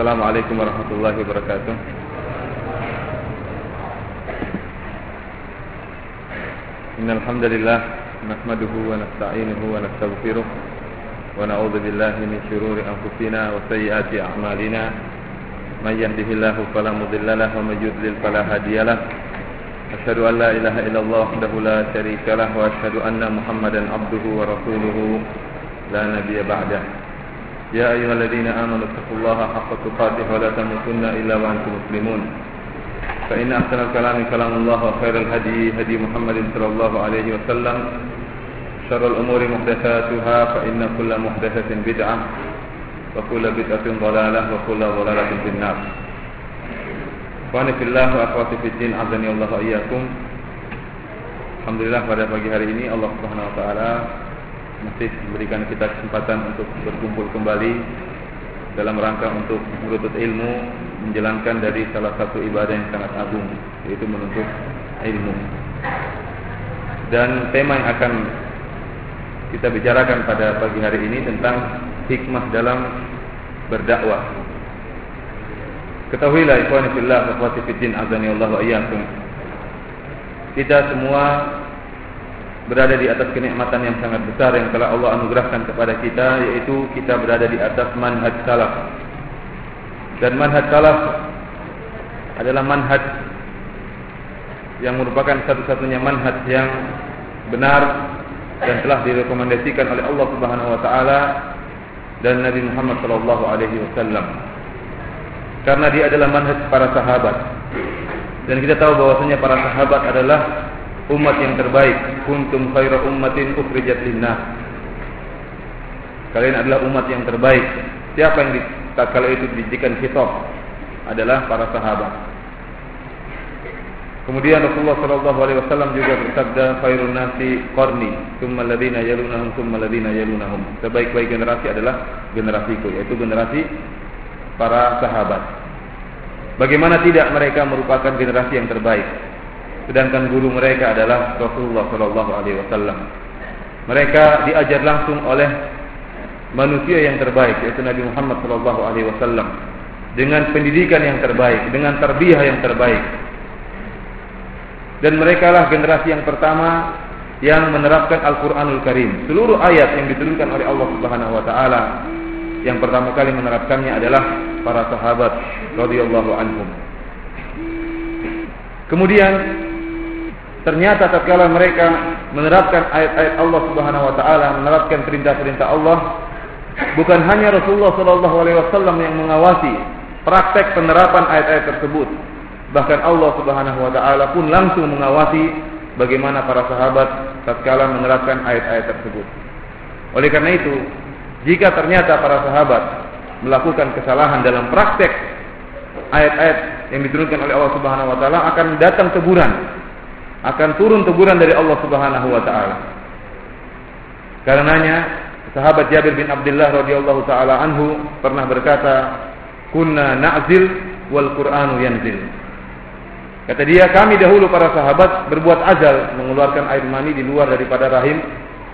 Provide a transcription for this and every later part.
Assalamualaikum warahmatullahi wabarakatuh. Innal hamdalillah nahmaduhu wa nasta'inuhu wa nastaghfiruh wa na'udzu billahi min shururi anfusina wa sayyiati a'malina. May yahdihillahu fala mudilla lahu wa may yudlil fala hadiyalah. Asyhadu an la ilaha illallah wahdahu la syarika lah wa asyhadu anna Muhammadan abduhu wa rasuluhu la nabiyya ba'dah. Ya ayyuhalladzina amanu taqullaha haqqa tuqatih wa la tamutunna illa wa antum muslimun. Fa inna ahsanal kalami kalamullah wa khairal hadi hadi Muhammadin sallallahu alaihi wasallam. Syarrul umuri muhdatsatuha fa inna kulla muhdatsatin bid'ah wa kulla bid'atin dhalalah wa kulla dhalalatin finnar. Wa ana fillah wa akhwati fid din azani Allah wa iyyakum. Alhamdulillah pada pagi hari ini Allah Subhanahu wa taala masih memberikan kita kesempatan untuk berkumpul kembali dalam rangka untuk menuntut ilmu, menjalankan dari salah satu ibadah yang sangat agung, yaitu menuntut ilmu. Dan tema yang akan kita bicarakan pada pagi hari ini tentang hikmah dalam berdakwah. Ketahuilah ikhwani fillah wa akhwati fiddin azani Allah wa iyyakum, kita semua berada di atas kenikmatan yang sangat besar yang telah Allah anugerahkan kepada kita, yaitu kita berada di atas manhaj salaf. Dan manhaj salaf adalah manhaj yang merupakan satu-satunya manhaj yang benar dan telah direkomendasikan oleh Allah Subhanahu wa taala dan Nabi Muhammad sallallahu alaihi wasallam. Karena dia adalah manhaj para sahabat. Dan kita tahu bahwasanya para sahabat adalah umat yang terbaik. Kuntum khairu ummatin ukhrijat linnas. Kalian adalah umat yang terbaik. Siapa yang tatkala itu dijadikan khitab adalah para sahabat. Kemudian Rasulullah sallallahu alaihi wasallam juga bersabda, khairun nasi qarni, tsumma alladziina yalunahum, tsumma alladziina yalunahum. Sebaik-baik generasi adalah generasiku, yaitu generasi para sahabat. Bagaimana tidak mereka merupakan generasi yang terbaik? Sedangkan guru mereka adalah Rasulullah sallallahu alaihi wasallam. Mereka diajar langsung oleh manusia yang terbaik, yaitu Nabi Muhammad sallallahu alaihi wasallam, dengan pendidikan yang terbaik, dengan tarbiyah yang terbaik. Dan mereka lah generasi yang pertama yang menerapkan Al-Qur'anul Karim. Seluruh ayat yang diturunkan oleh Allah Subhanahu wa taala, yang pertama kali menerapkannya adalah para sahabat radhiyallahu anhum. Kemudian ternyata tatkala mereka menerapkan ayat-ayat Allah Subhanahu wa taala, menerapkan perintah-perintah Allah, bukan hanya Rasulullah sallallahu alaihi wasallam yang mengawasi praktek penerapan ayat-ayat tersebut, bahkan Allah Subhanahu wa taala pun langsung mengawasi bagaimana para sahabat tatkala menerapkan ayat-ayat tersebut. Oleh karena itu, jika ternyata para sahabat melakukan kesalahan dalam praktek ayat-ayat yang diturunkan oleh Allah Subhanahu wa taala, akan datang teguran, akan turun teguran dari Allah Subhanahu wa taala. Karenanya sahabat Jabir bin Abdullah radhiyallahu taala anhu pernah berkata, "Kunna na'zil wal Qur'anu yanzil." Kata dia, kami dahulu para sahabat berbuat azal, mengeluarkan air mani di luar daripada rahim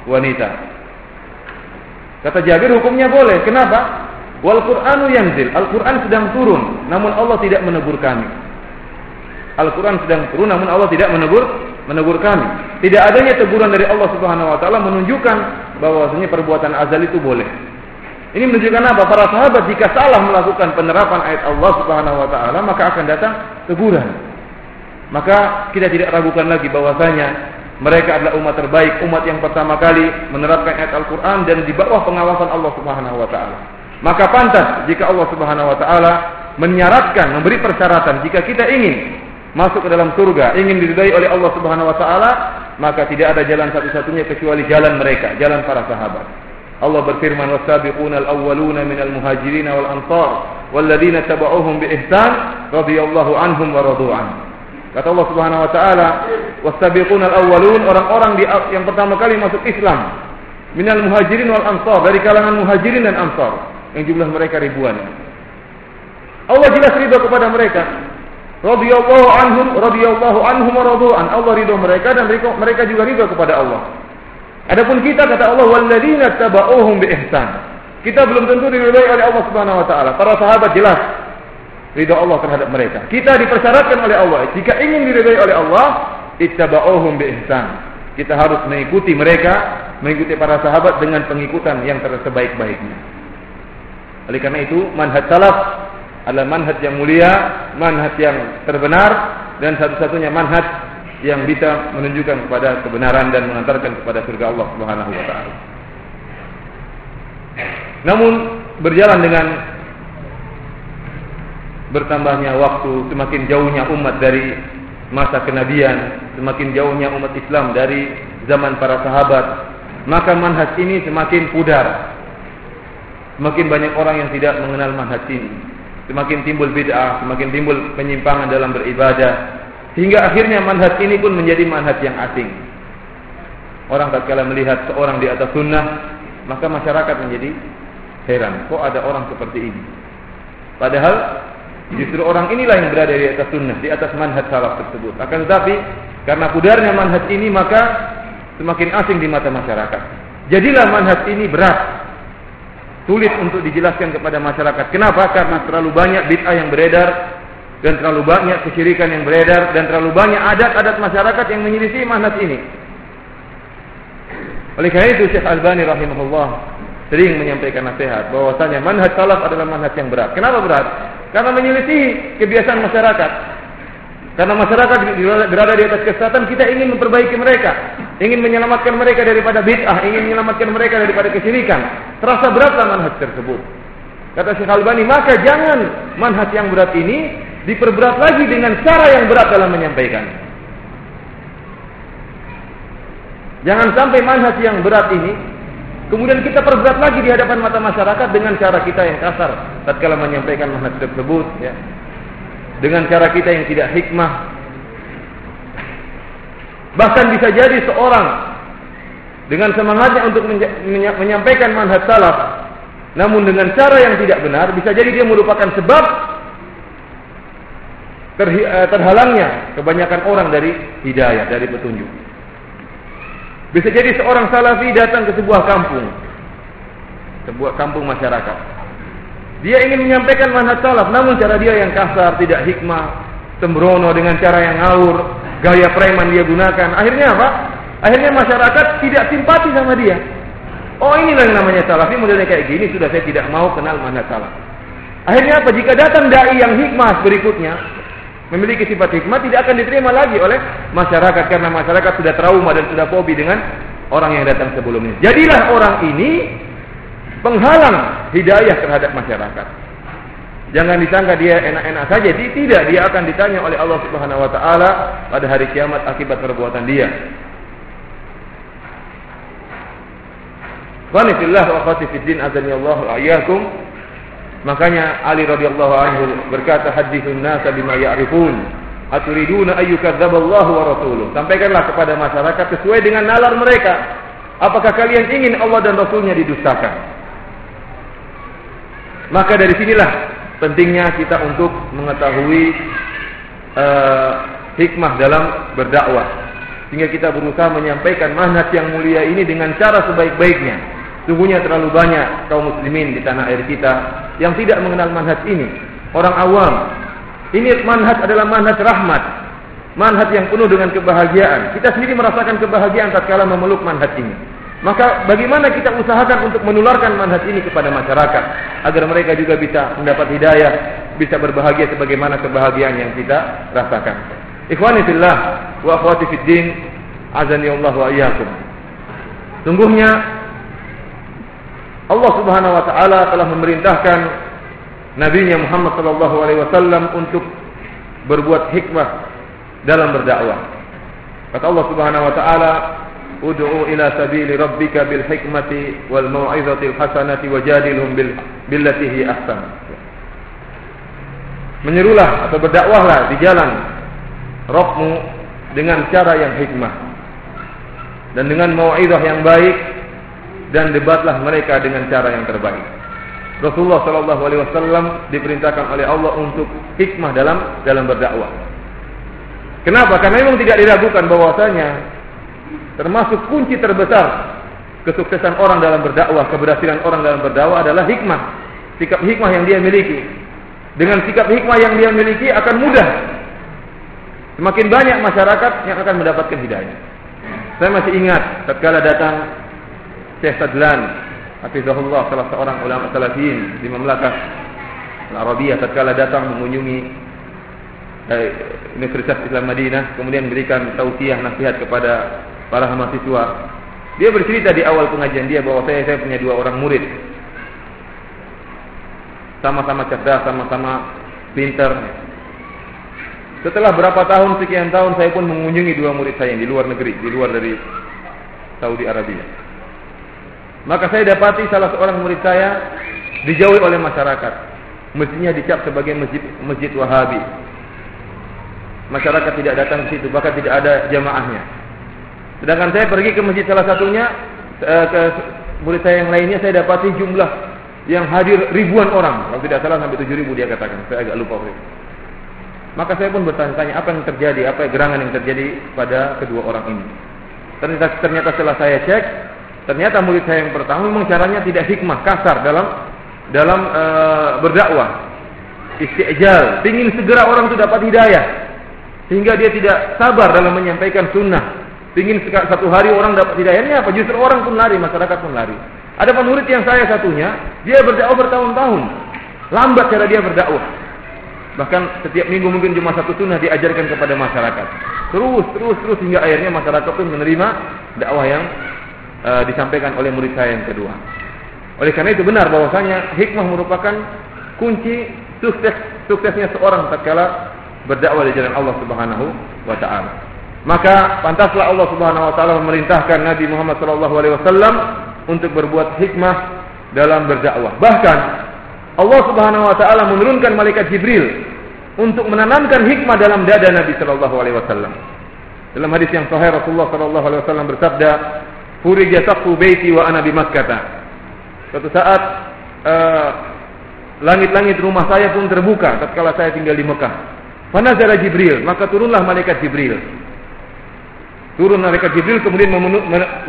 wanita. Kata Jabir, hukumnya boleh. Kenapa? Wal Qur'anu yanzil. Al-Qur'an sedang turun, namun Allah tidak menegur kami. Al-Quran sedang turun, namun Allah tidak menegur kami. Tidak adanya teguran dari Allah Subhanahu wa taala menunjukkan bahwasanya perbuatan azal itu boleh. Ini menunjukkan apa? Para sahabat jika salah melakukan penerapan ayat Allah Subhanahu wa taala, maka akan datang teguran. Maka kita tidak ragukan lagi bahwasanya mereka adalah umat terbaik, umat yang pertama kali menerapkan ayat Al-Quran dan di bawah pengawasan Allah Subhanahu wa taala. Maka pantas jika Allah Subhanahu wa taala menyaratkan, memberi persyaratan, jika kita ingin masuk ke dalam surga, ingin diridai oleh Allah Subhanahu wa taala, maka tidak ada jalan satu-satunya kecuali jalan mereka, jalan para sahabat. Allah berfirman, "Was-sabiqunal awwaluna minal muhajirin wal ansar walladzina tabauhum bi ihsan radhiyallahu anhum wa radu an." Kata Allah Subhanahu wa taala, "Was-sabiqunal awwalun", orang-orang yang pertama kali masuk Islam, minal muhajirin wal ansar, dari kalangan muhajirin dan ansar, yang jumlah mereka ribuan. Allah jelas ridha kepada mereka. Radhiyallahu anhum wa radu an. Allah ridha mereka dan mereka juga ridha kepada Allah. Adapun kita, kata Allah, walladzina tabauhum bi ihsan, Kita belum tentu diridhai oleh Allah Subhanahu wa taala. Para sahabat jelas ridha Allah terhadap mereka. Kita dipersyaratkan oleh Allah, jika ingin diridhai oleh Allah, ittaba'uhum bi ihsan. Kita harus mengikuti mereka, mengikuti para sahabat dengan pengikutan yang tersebaik-baiknya. Oleh karena itu, manhaj salaf adalah manhaj yang mulia, manhaj yang terbenar, dan satu-satunya manhaj yang bisa menunjukkan kepada kebenaran dan mengantarkan kepada surga Allah Subhanahu wa taala. Namun berjalan dengan bertambahnya waktu, semakin jauhnya umat dari masa kenabian, semakin jauhnya umat Islam dari zaman para sahabat, maka manhaj ini semakin pudar. Semakin banyak orang yang tidak mengenal manhaj ini. Semakin timbul bid'ah, semakin timbul penyimpangan dalam beribadah, hingga akhirnya manhaj ini pun menjadi manhaj yang asing. Orang tatkala melihat seorang di atas sunnah, maka masyarakat menjadi heran, kok ada orang seperti ini? Padahal justru orang inilah yang berada di atas sunnah, di atas manhaj salaf tersebut. Akan tetapi karena pudarnya manhaj ini, maka semakin asing di mata masyarakat. Jadilah manhaj ini berat, sulit untuk dijelaskan kepada masyarakat. Kenapa? Karena terlalu banyak bid'ah yang beredar, dan terlalu banyak kesyirikan yang beredar, dan terlalu banyak adat-adat masyarakat yang menyelisih manhaj ini. Oleh karena itu Syekh Albani rahimahullah sering menyampaikan nasihat bahwasanya manhaj salaf adalah manhaj yang berat. Kenapa berat? Karena menyelisih kebiasaan masyarakat. Karena masyarakat berada di atas kesesatan, kita ingin memperbaiki mereka, ingin menyelamatkan mereka daripada bid'ah, ingin menyelamatkan mereka daripada kesyirikan. Terasa beratlah manhaj tersebut. Kata Syekh Albani, maka jangan manhaj yang berat ini diperberat lagi dengan cara yang berat dalam menyampaikan. Jangan sampai manhaj yang berat ini kemudian kita perberat lagi di hadapan mata masyarakat dengan cara kita yang kasar tatkala menyampaikan manhaj tersebut, ya. Dengan cara kita yang tidak hikmah. Bahkan bisa jadi seorang dengan semangatnya untuk menyampaikan manhaj salaf, namun dengan cara yang tidak benar, bisa jadi dia merupakan sebab terhalangnya kebanyakan orang dari hidayah, dari petunjuk. Bisa jadi seorang salafi datang ke sebuah kampung masyarakat. Dia ingin menyampaikan manhaj salaf, namun cara dia yang kasar, tidak hikmah, sembrono, dengan cara yang ngawur, gaya preman dia gunakan. Akhirnya apa? Akhirnya masyarakat tidak simpati sama dia. Oh, inilah yang namanya salafi, modelnya kayak gini, sudah saya tidak mau kenal manhaj salaf. Akhirnya apa? Jika datang dai yang hikmah berikutnya, memiliki sifat hikmah, tidak akan diterima lagi oleh masyarakat, karena masyarakat sudah trauma dan sudah fobi dengan orang yang datang sebelumnya. Jadilah orang ini penghalang hidayah terhadap masyarakat. Jangan disangka dia enak-enak saja, tidak, dia akan ditanya oleh Allah Subhanahu wa taala pada hari kiamat akibat perbuatan dia. Wa nafillah wa khatifiddin azani Allah wa iyyakum. Makanya Ali radhiyallahu anhu berkata, hadithun nasa bima ya'rifun, aturiduna ayyukadzdzaballahu wa rasuluh. Sampaikanlah kepada masyarakat sesuai dengan nalar mereka. Apakah kalian ingin Allah dan Rasulnya didustakan? Maka dari sinilah pentingnya kita untuk mengetahui hikmah dalam berdakwah, sehingga kita berusaha menyampaikan manhaj yang mulia ini dengan cara sebaik-baiknya. Sungguhnya terlalu banyak kaum muslimin di tanah air kita yang tidak mengenal manhaj ini. Orang awam. Ini manhaj adalah manhaj rahmat, manhaj yang penuh dengan kebahagiaan. Kita sendiri merasakan kebahagiaan tatkala memeluk manhaj ini. Maka bagaimana kita usahakan untuk menularkan manhaj ini kepada masyarakat, agar mereka juga bisa mendapat hidayah, bisa berbahagia sebagaimana kebahagiaan yang kita rasakan. Ikhwani fillah wa akhwati fid din, azani Allah wa iyyakum. Sungguhnya Allah Subhanahu wa taala telah memerintahkan Nabi-Nya Muhammad sallallahu alaihi wasallam untuk berbuat hikmah dalam berdakwah. Kata Allah Subhanahu wa taala, ud'u ila sabili rabbika bil hikmati wal mau'izatil hasanati wajadilhum billati hi ahsan. Menyerulah atau berdakwahlah di jalan Rabbmu dengan cara yang hikmah dan dengan mau'izah yang baik, dan debatlah mereka dengan cara yang terbaik. Rasulullah sallallahu alaihi wasallam diperintahkan oleh Allah untuk hikmah dalam berdakwah. Kenapa? Karena memang tidak diragukan bahwasanya termasuk kunci terbesar kesuksesan orang dalam berdakwah, keberhasilan orang dalam berdakwah adalah hikmah. Sikap hikmah yang dia miliki. Dengan sikap hikmah yang dia miliki akan mudah. Semakin banyak masyarakat yang akan mendapatkan hidayah. Saya masih ingat tatkala datang Syekh Sadlan, hafizahullah, salah seorang ulama salafiyin di Mamlakah Al-Arabiyah, tatkala datang mengunjungi Universitas Islam Madinah, kemudian memberikan tausiah nasihat kepada para mahasiswa. Dia bercerita di awal pengajian dia bahwa saya punya 2 orang murid. Sama-sama cerdas, sama-sama pintar. Setelah berapa tahun, sekian tahun, saya pun mengunjungi 2 murid saya yang di luar negeri, di luar dari Saudi Arabia. Maka saya dapati salah seorang murid saya dijauhi oleh masyarakat. Mestinya dicap sebagai masjid Wahabi. Masyarakat tidak datang ke situ, bahkan tidak ada jamaahnya. Sedangkan saya pergi ke masjid salah satunya, ke murid saya yang lainnya, saya dapati jumlah yang hadir ribuan orang. Kalau tidak salah sampai 7.000 dia katakan. Saya agak lupa. Maka saya pun bertanya-tanya apa yang terjadi, apa gerangan yang terjadi pada kedua orang ini. Ternyata setelah saya cek, ternyata murid saya yang pertama memang caranya tidak hikmah, kasar dalam berdakwah. Istijal, ingin segera orang itu dapat hidayah, sehingga dia tidak sabar dalam menyampaikan sunnah. Ingin satu hari orang dapat hidayahnya apa? Justru orang pun lari, masyarakat pun lari. Ada murid yang saya satunya, dia berdakwah bertahun-tahun, lambat cara dia berdakwah. Bahkan setiap minggu mungkin cuma 1 sunnah diajarkan kepada masyarakat. Terus hingga akhirnya masyarakat pun menerima dakwah yang disampaikan oleh murid saya yang kedua. Oleh karena itu benar bahwasanya hikmah merupakan kunci suksesnya seorang tatkala berdakwah di jalan Allah Subhanahu wa taala. Maka pantaslah Allah Subhanahu wa taala memerintahkan Nabi Muhammad sallallahu alaihi wasallam untuk berbuat hikmah dalam berdakwah. Bahkan Allah Subhanahu wa taala menurunkan malaikat Jibril untuk menanamkan hikmah dalam dada Nabi sallallahu alaihi wasallam. Dalam hadis yang sahih Rasulullah sallallahu alaihi wasallam bersabda, "Furija saqfu baiti wa ana bi Makkah." Suatu saat langit-langit rumah saya pun terbuka tatkala saya tinggal di Mekah. Fanazala Jibril, maka turunlah malaikat Jibril. Turun malaikat Jibril kemudian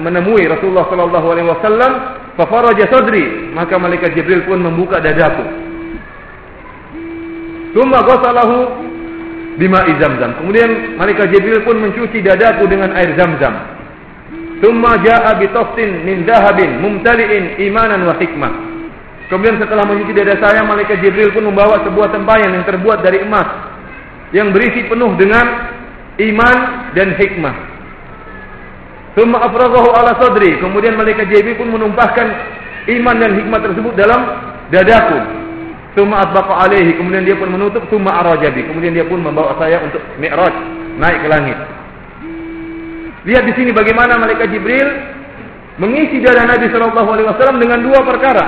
menemui Rasulullah sallallahu alaihi wasallam, fa faraja sadri, maka malaikat Jibril pun membuka dadaku. Tsumma ghasalahu bima'i Zamzam. Kemudian malaikat Jibril pun mencuci dadaku dengan air Zamzam. Tsumma jaa'a bi taftin min dhahabin mumtali'in imanan wa hikmah. Kemudian setelah mencuci dada saya, malaikat Jibril pun membawa sebuah tempayan yang terbuat dari emas yang berisi penuh dengan iman dan hikmah. Tsumma afraghahu ala sadri. Kemudian malaikat Jibril pun menumpahkan iman dan hikmah tersebut dalam dadaku. Tsumma asbaqa alaihi. Kemudian dia pun menutup. Tsumma arajabi. Kemudian dia pun membawa saya untuk mi'raj, naik ke langit. Lihat di sini bagaimana malaikat Jibril mengisi dada Nabi sallallahu alaihi wasallam dengan 2 perkara,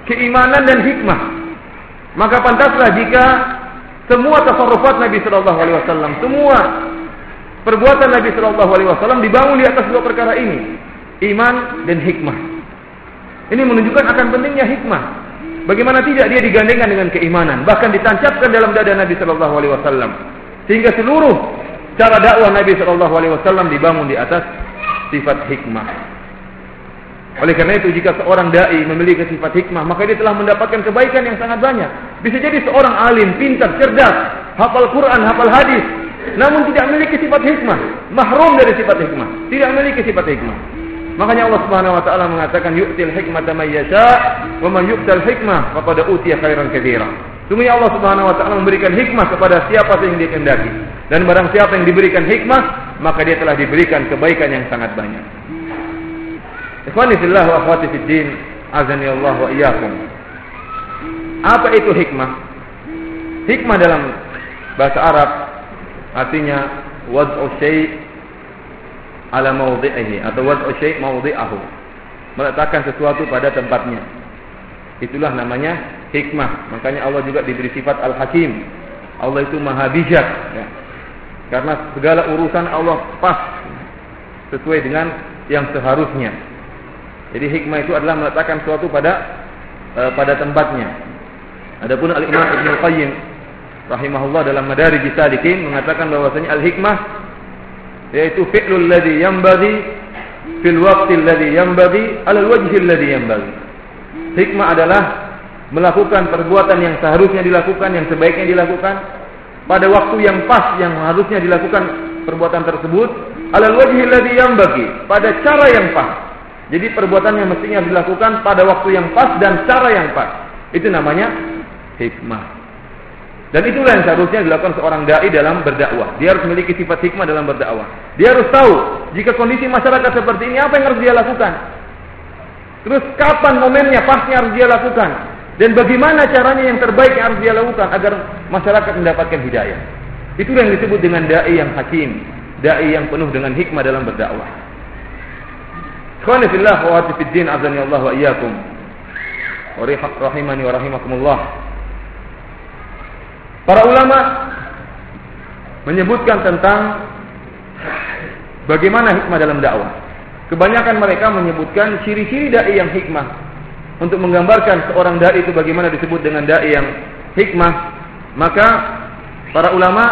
keimanan dan hikmah. Maka pantaslah jika semua tasarrufat Nabi sallallahu alaihi wasallam, semua perbuatan Nabi sallallahu alaihi wasallam dibangun di atas 2 perkara ini, iman dan hikmah. Ini menunjukkan akan pentingnya hikmah. Bagaimana tidak dia digandengkan dengan keimanan, bahkan ditancapkan dalam dada Nabi sallallahu alaihi wasallam, sehingga seluruh cara dakwah Nabi sallallahu alaihi wasallam dibangun di atas sifat hikmah. Oleh karena itu jika seorang dai memiliki sifat hikmah, maka dia telah mendapatkan kebaikan yang sangat banyak. Bisa jadi seorang alim, pintar, cerdas, hafal Quran, hafal hadis, namun tidak memiliki sifat hikmah, mahrum dari sifat hikmah, tidak memiliki sifat hikmah. Makanya Allah Subhanahu wa taala mengatakan yu'til hikmata may yasha wa man yu'tal hikmah faqad utiya khairan katsira. Sungguhnya Allah Subhanahu wa taala memberikan hikmah kepada siapa yang Dia kehendaki, dan barang siapa yang diberikan hikmah, maka dia telah diberikan kebaikan yang sangat banyak. Ikhwani fillah wa akhwati fid din, azani Allah wa iyyakum. Apa itu hikmah? Hikmah dalam bahasa Arab artinya wad'u syai' ala mawdhi'ihi atau wad'u syai' mawdhi'ahu. Meletakkan sesuatu pada tempatnya. Itulah namanya hikmah. Makanya Allah juga diberi sifat Al-Hakim. Allah itu Maha bijak, ya. Karena segala urusan Allah pas sesuai dengan yang seharusnya. Jadi hikmah itu adalah meletakkan sesuatu pada tempatnya. Adapun Al-Imam Ibnu Qayyim rahimahullah dalam Madarijus Salikin mengatakan bahwasanya al-hikmah yaitu fi'lul ladzi yanbaghi fil waqti alladhi yanbaghi 'ala al-wajhi alladhi yanbaghi. Hikmah adalah melakukan perbuatan yang seharusnya dilakukan, yang sebaiknya dilakukan pada waktu yang pas yang harusnya dilakukan perbuatan tersebut, 'ala al-wajhi alladhi yanbaghi, pada cara yang pas. Jadi perbuatan yang mestinya dilakukan pada waktu yang pas dan cara yang pas. Itu namanya hikmah. Dan itulah yang seharusnya dilakukan seorang dai dalam berdakwah. Dia harus memiliki sifat hikmah dalam berdakwah. Dia harus tahu jika kondisi masyarakat seperti ini, apa yang harus dia lakukan. Terus kapan momennya pasnya harus dia lakukan. Dan bagaimana caranya yang terbaik yang harus dia lakukan agar masyarakat mendapatkan hidayah. Itulah yang disebut dengan dai yang hakim, dai yang penuh dengan hikmah dalam berdakwah. Ikhwani fillah wa ati fid din, azani Allah wa iyyakum. Wa rahimani wa rahimakumullah. Para ulama menyebutkan tentang bagaimana hikmah dalam dakwah. Kebanyakan mereka menyebutkan ciri-ciri dai yang hikmah. Untuk menggambarkan seorang dai itu bagaimana disebut dengan dai yang hikmah, maka para ulama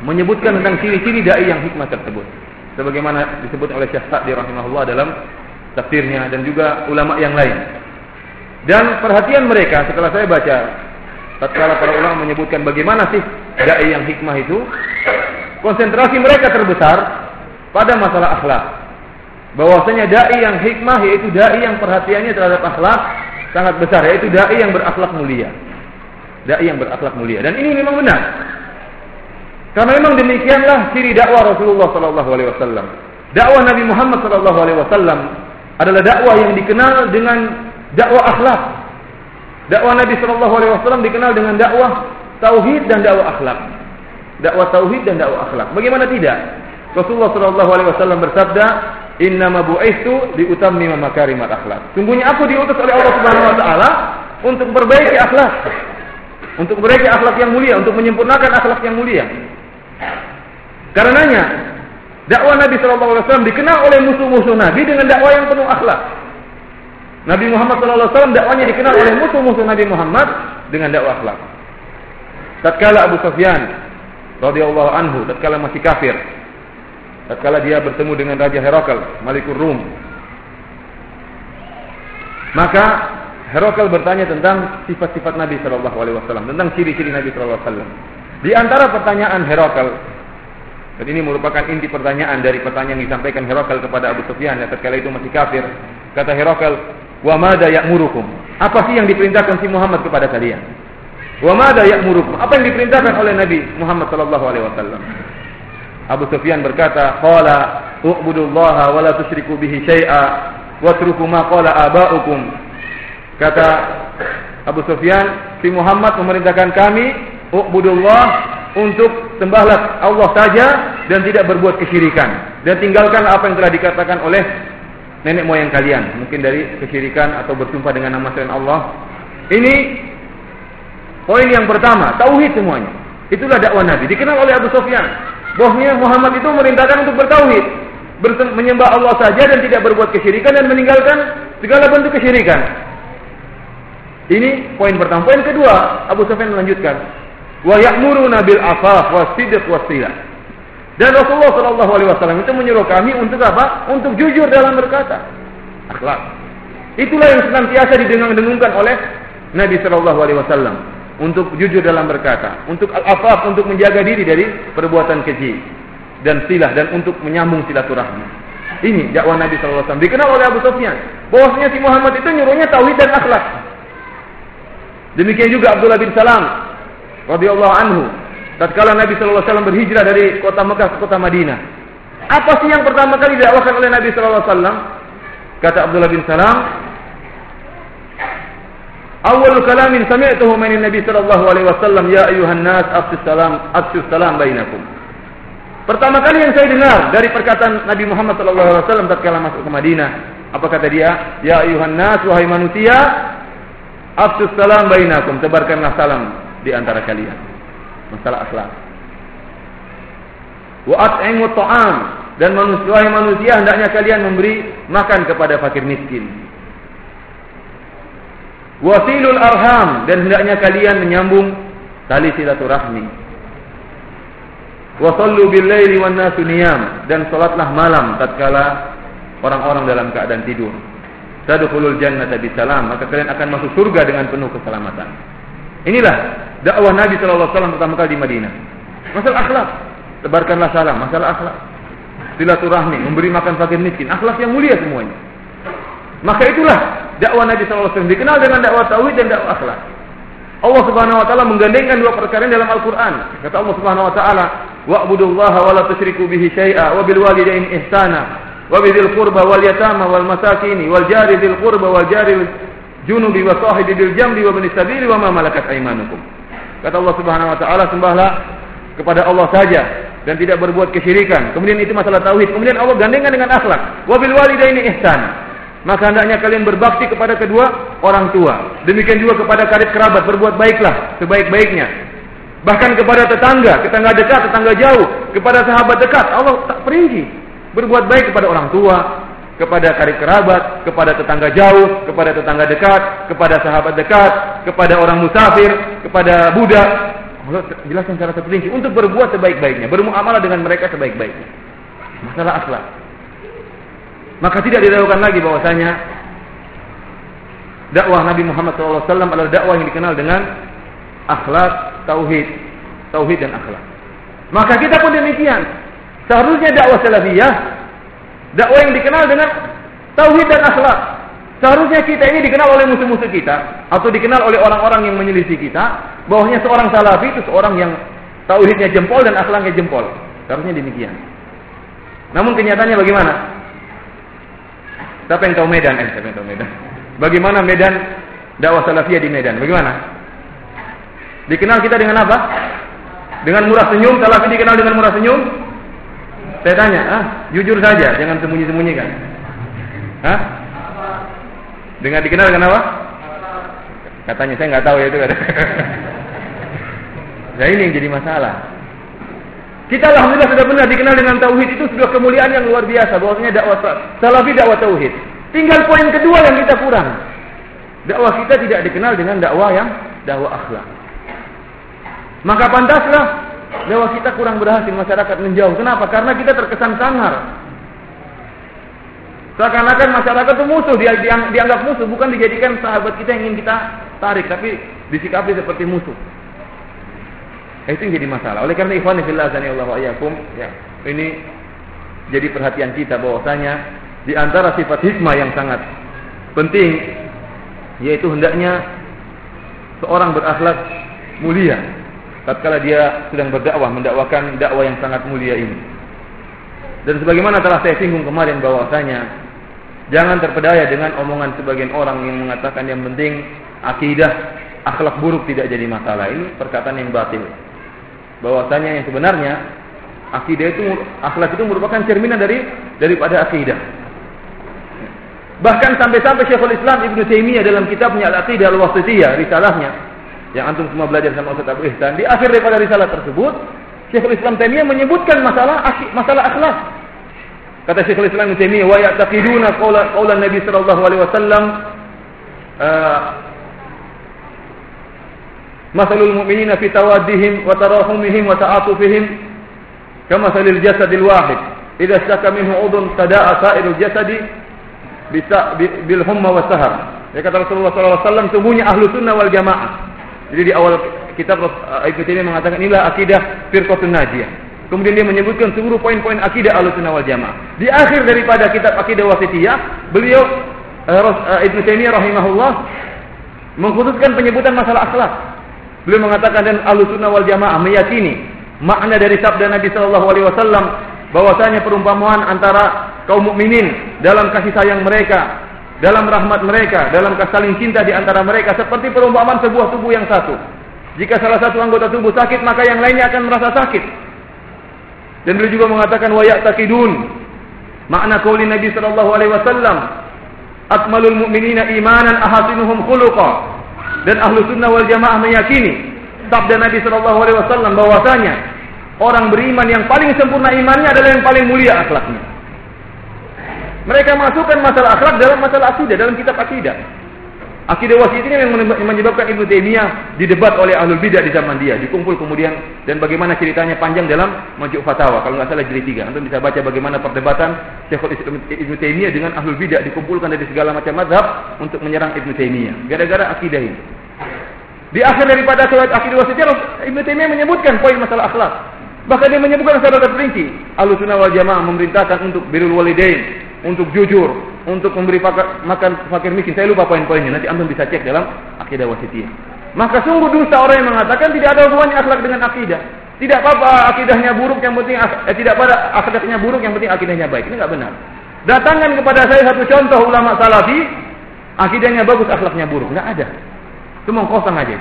menyebutkan tentang ciri-ciri dai yang hikmah tersebut. Sebagaimana disebut oleh Syekh Sa'di rahimahullah dalam tafsirnya dan juga ulama yang lain. Dan perhatian mereka setelah saya baca, tatkala para ulama menyebutkan bagaimana sih dai yang hikmah itu, konsentrasi mereka terbesar pada masalah akhlak. Bahwasanya dai yang hikmah yaitu dai yang perhatiannya terhadap akhlak sangat besar, yaitu dai yang berakhlak mulia. Dai yang berakhlak mulia. Dan ini memang benar. Karena memang demikianlah ciri dakwah Rasulullah sallallahu alaihi wasallam. Dakwah Nabi Muhammad sallallahu alaihi wasallam adalah dakwah yang dikenal dengan dakwah akhlak. Dakwah Nabi sallallahu alaihi wasallam dikenal dengan dakwah tauhid dan dakwah akhlak. Dakwah tauhid dan dakwah akhlak. Bagaimana tidak? Rasulullah sallallahu alaihi wasallam bersabda, "Innama bu'itsu liutammima makarimal akhlak." Sungguhnya aku diutus oleh Allah Subhanahu wa taala untuk memperbaiki akhlak. Untuk memperbaiki akhlak yang mulia, untuk menyempurnakan akhlak yang mulia. Karenanya, dakwah Nabi sallallahu alaihi wasallam dikenal oleh musuh-musuh Nabi dengan dakwah yang penuh akhlak. Nabi Muhammad sallallahu alaihi wasallam dakwanya dikenal oleh musuh-musuh Nabi Muhammad dengan dakwah akhlak. Tatkala Abu Sufyan radhiyallahu anhu tatkala masih kafir, tatkala dia bertemu dengan Raja Herakl, Malikur Rum, maka Herakl bertanya tentang sifat-sifat Nabi sallallahu alaihi wasallam, tentang ciri-ciri Nabi sallallahu alaihi wasallam. Di antara pertanyaan Herakl, dan ini merupakan inti pertanyaan dari pertanyaan yang disampaikan Herakl kepada Abu Sufyan yang tatkala itu masih kafir, kata Herakl, "Wa madza ya'murukum?" Apa sih yang diperintahkan si Muhammad kepada kalian? Wa madza ya'murukum? Apa yang diperintahkan oleh Nabi Muhammad sallallahu alaihi wasallam? Abu Sufyan berkata, "Qala u'budullaha wa la tusyriku bihi syai'a watruku ma qala aba'ukum." Kata Abu Sufyan, si Muhammad memerintahkan kami u'budullah, untuk sembahlah Allah saja dan tidak berbuat kesyirikan, dan tinggalkanlah apa yang telah dikatakan oleh nenek moyang kalian, mungkin dari kesyirikan atau bersumpah dengan nama selain Allah. Ini poin yang pertama, tauhid semuanya. Itulah dakwah Nabi, dikenal oleh Abu Sufyan. Bahwasanya Muhammad itu memerintahkan untuk bertauhid, menyembah Allah saja dan tidak berbuat kesyirikan dan meninggalkan segala bentuk kesyirikan. Ini poin pertama. Poin kedua, Abu Sufyan melanjutkan, wa ya'muruna bil afaf was-sidq was-silah. Dan Rasulullah sallallahu alaihi wasallam itu menyuruh kami untuk apa? Untuk jujur dalam berkata, akhlak. Itulah yang senantiasa didengung-dengungkan oleh Nabi sallallahu alaihi wasallam, untuk jujur dalam berkata, untuk al-afaf, untuk menjaga diri dari perbuatan keji dan silah, dan untuk menyambung silaturahmi. Ini dakwah Nabi sallallahu alaihi wasallam dikenal oleh Abu Sufyan. Bahwasanya si Muhammad itu nyuruhnya tauhid dan akhlak. Demikian juga Abdullah bin Salam radhiyallahu anhu, tatkala Nabi sallallahu alaihi wasallam berhijrah dari kota Mekah ke kota Madinah. Apa sih yang pertama kali didakwakan oleh Nabi sallallahu alaihi wasallam? Kata Abdullah bin Salam, "Awwal kalamin sami'tuhu min Nabi sallallahu alaihi wasallam, ya ayyuhan nas afshus salam bainakum." Pertama kali yang saya dengar dari perkataan Nabi Muhammad sallallahu alaihi wasallam tatkala masuk ke Madinah, apa kata dia? Ya ayyuhan nas, wahai manusia, afshus salam bainakum, tebarkanlah salam di antara kalian. Masalah akhlak. Wa at'imu ta'am, dan manusia hendaknya kalian memberi makan kepada fakir miskin. Wasilul arham, dan hendaknya kalian menyambung tali silaturahmi. Wa sallu bil laili wan nasu niyam, dan salatlah malam tatkala orang-orang dalam keadaan tidur. Tadkhulul jannata bisalam, maka kalian akan masuk surga dengan penuh keselamatan. Inilah dakwah Nabi sallallahu alaihi wasallam pertama kali di Madinah. Masalah akhlak, tebarkanlah salam, masalah akhlak. Silaturahmi, memberi makan fakir miskin, akhlak yang mulia semuanya. Maka itulah dakwah Nabi sallallahu alaihi wasallam, dikenal dengan dakwah tauhid dan dakwah akhlak. Allah Subhanahu wa taala menggandengkan dua perkara dalam Al-Qur'an. Kata Allah Subhanahu wa taala, "Wa'budullaha wa la tusyriku bihi syai'a wa bil walidaini ihsana wa bidzil qurba wal yatama wal masakini wal jari dzil qurba wal jari junubi wa sahibi bil jambi wa ibnis sabili wa ma malakat aymanukum." Kata Allah Subhanahu wa taala, sembahlah kepada Allah saja dan tidak berbuat kesyirikan. Kemudian itu masalah tauhid. Kemudian Allah gandengkan dengan akhlak. Wa bil walidaini ihsana. Maka hendaknya kalian berbakti kepada kedua orang tua. Demikian juga kepada karib kerabat, berbuat baiklah sebaik-baiknya. Bahkan kepada tetangga dekat, tetangga jauh, kepada sahabat dekat, Allah tak perinci. Berbuat baik kepada orang tua, kepada karib kerabat, kepada tetangga jauh, kepada tetangga dekat, kepada sahabat dekat, kepada orang musafir, kepada budak. Allah jelaskan secara terperinci untuk berbuat sebaik-baiknya, bermuamalah dengan mereka sebaik-baiknya. Masalah akhlak. Maka tidak diragukan lagi bahwasanya dakwah Nabi Muhammad SAW adalah dakwah yang dikenal dengan akhlak, tauhid dan akhlak. Maka kita pun demikian. Seharusnya dakwah salafiyah, dakwah yang dikenal dengan tauhid dan akhlak. Seharusnya kita ini dikenal oleh musuh-musuh kita atau dikenal oleh orang-orang yang menyelisih kita, bahwasanya seorang salafi itu seorang yang tauhidnya jempol dan akhlaknya jempol. Seharusnya demikian. Namun kenyataannya bagaimana? Siapa yang tahu Medan? Siapa yang tahu Medan? Bagaimana Medan dakwah salafiyah di Medan? Bagaimana? Dikenal kita dengan apa? Dengan murah senyum. Salafi dikenal dengan murah senyum? Saya tanya, jujur saja, jangan sembunyi-sembunyikan. Dengan dikenal dengan apa? Katanya saya nggak tahu ya itu. Nah ini yang jadi masalah. Kita alhamdulillah sudah benar dikenal dengan tauhid, itu sudah kemuliaan yang luar biasa. Bahwasanya dakwah salafi dakwah tauhid. Tinggal poin kedua yang kita kurang. Dakwah kita tidak dikenal dengan dakwah akhlak. Maka pantaslah dakwah kita kurang berhasil, masyarakat menjauh. Kenapa? Karena kita terkesan sangar. Seakan-akan masyarakat itu musuh, dianggap musuh, bukan dijadikan sahabat kita yang ingin kita tarik, tapi disikapi seperti musuh. Itu yang jadi masalah. Oleh karena ikhwan fillah azanillahu wa iyyakum, ya, ini jadi perhatian kita bahwasanya di antara sifat hikmah yang sangat penting yaitu hendaknya seorang berakhlak mulia tatkala dia sedang berdakwah, mendakwakan dakwah yang sangat mulia ini. Dan sebagaimana telah saya singgung kemarin bahwasanya jangan terpedaya dengan omongan sebagian orang yang mengatakan yang penting akidah, akhlak buruk tidak jadi masalah. Ini perkataan yang batil. Bahwasanya yang sebenarnya akidah itu, akhlak itu merupakan cerminan daripada akidah. Bahkan sampai-sampai Syekhul Islam Ibnu Taimiyah dalam kitabnya Al-Aqidah Al-Wasithiyah, risalahnya yang antum semua belajar sama Ustaz Abu Ihsan, di akhir daripada risalah tersebut Syekhul Islam Taimiyah menyebutkan masalah akhlak. Kata Syekhul Islam Ibnu Taimiyah, wa ya'taqiduna qaulan Nabi sallallahu alaihi wasallam masalul mu'minina fi tawaddihim wa tarahumihim wa ta'atufihim kamasalil jasadil wahid idza istaka minhu udhun tada'a sa'irul jasadi bil humma was sahar. Ya kata Rasulullah sallallahu alaihi wasallam, sungguhnya ahlu sunnah wal jamaah. Jadi di awal kitab Ibnu Taimiyah mengatakan inilah akidah firqatun najiyah. Kemudian dia menyebutkan seluruh poin-poin akidah ahlu sunnah wal jamaah. Di akhir daripada kitab Aqidah Wasithiyah, beliau Ibnu Taimiyah rahimahullah mengkhususkan penyebutan masalah akhlak. Beliau mengatakan dan Ahlussunnah wal Jamaah meyakini makna dari sabda Nabi sallallahu alaihi wasallam bahwasanya perumpamaan antara kaum mukminin dalam kasih sayang mereka, dalam rahmat mereka, dalam saling cinta di antara mereka seperti perumpamaan sebuah tubuh yang satu. Jika salah satu anggota tubuh sakit, maka yang lainnya akan merasa sakit. Dan beliau juga mengatakan wa ya'taqidun makna qauli Nabi sallallahu alaihi wasallam akmalul mu'minina imanan ahasinuhum khuluqa. Dan ahlu sunnah wal jamaah meyakini sabda Nabi sallallahu alaihi wasallam bahwasanya orang beriman yang paling sempurna imannya adalah yang paling mulia akhlaknya. Mereka masukkan masalah akhlak dalam masalah akidah, dalam kitab akidah. Akidah wasitiyah yang menyebabkan Ibnu Taimiyah didebat oleh ahlul bidah di zaman dia, dikumpul kemudian, dan bagaimana ceritanya panjang dalam Majmu' Fatawa, kalau nggak salah jilid 3. Antum bisa baca bagaimana perdebatan Syekhul Islam Ibnu Taimiyah dengan ahlul bidah, dikumpulkan dari segala macam mazhab untuk menyerang Ibnu Taimiyah gara-gara akidah ini. Di akhir daripada akidah wasitiyah, Ibnu Taimiyah menyebutkan poin masalah akhlak. Bahkan dia menyebutkan secara terperinci, Ahlussunnah wal Jamaah memerintahkan untuk birrul walidain, untuk jujur, untuk memberi makan fakir miskin. Saya lupa poin-poinnya, nanti antum bisa cek dalam akidah wasitiyah. Maka sungguh dusta orang yang mengatakan tidak ada hubungannya akhlak dengan akidah. Tidak apa-apa akidahnya buruk, yang penting tidak pada akhlaknya buruk, yang penting akidahnya baik. Ini enggak benar. Datangkan kepada saya satu contoh ulama salafi akidahnya bagus, akhlaknya buruk. Enggak ada. Cuma kosong aja.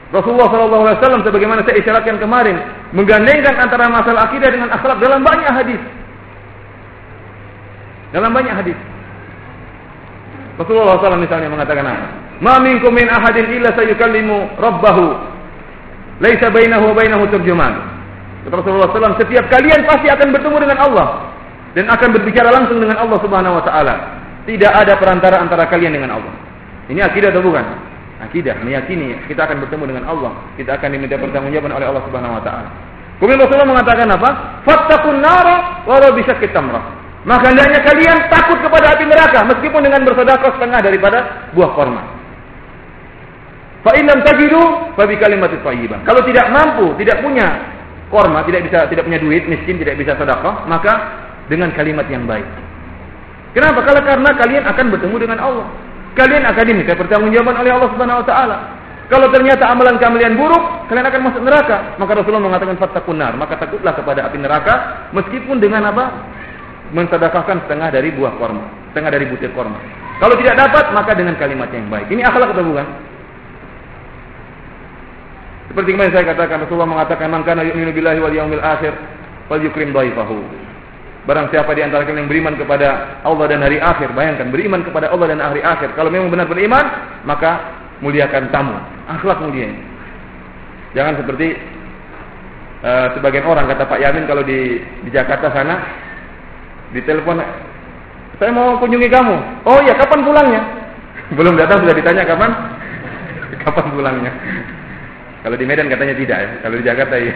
Rasulullah SAW sebagaimana saya isyaratkan kemarin, menggandengkan antara masalah akidah dengan akhlak dalam banyak hadis. Dalam banyak hadis. Rasulullah SAW misalnya mengatakan apa? Ma minkum min ahadin illa sayukallimu rabbahu laisa bainahu wa bainahu turjuman. Rasulullah SAW, setiap kalian pasti akan bertemu dengan Allah dan akan berbicara langsung dengan Allah Subhanahu wa taala. Tidak ada perantara antara kalian dengan Allah. Ini akidah atau bukan? Akidah, meyakini kita akan bertemu dengan Allah, kita akan diminta pertanggungjawaban oleh Allah Subhanahu wa taala. Kemudian Rasulullah mengatakan apa? Fattaqun nara walau bisyaqqi tamrah. Maka hendaknya kalian takut kepada api neraka meskipun dengan bersedekah setengah daripada buah kurma. Fa in lam tajidu fa bi kalimatit thayyibah. Kalau tidak mampu, tidak punya kurma, tidak punya duit, miskin, tidak bisa sedekah, maka dengan kalimat yang baik. Kenapa? Karena kalian akan bertemu dengan Allah. Kalian akan diminta pertanggungjawaban oleh Allah Subhanahu wa taala. Kalau ternyata amalan kalian buruk, kalian akan masuk neraka. Maka Rasulullah mengatakan fattaqun nar, maka takutlah kepada api neraka meskipun dengan apa? Mensedekahkan setengah dari buah kurma, setengah dari butir kurma. Kalau tidak dapat, maka dengan kalimat yang baik. Ini akhlak atau bukan? Seperti yang saya katakan, Rasulullah mengatakan, "Man kana yu'minu billahi wal yaumil akhir, falyukrim dhaifahu." Barang siapa di antara kalian yang beriman kepada Allah dan hari akhir, bayangkan beriman kepada Allah dan hari akhir. Kalau memang benar beriman, maka muliakan tamu. Akhlak mulia. Jangan seperti sebagian orang, kata Pak Yamin kalau di Jakarta sana, ditelepon, saya mau kunjungi kamu. Oh ya, kapan pulangnya? Belum datang sudah ditanya kapan pulangnya. Kalau di Medan katanya tidak ya, kalau di Jakarta ya.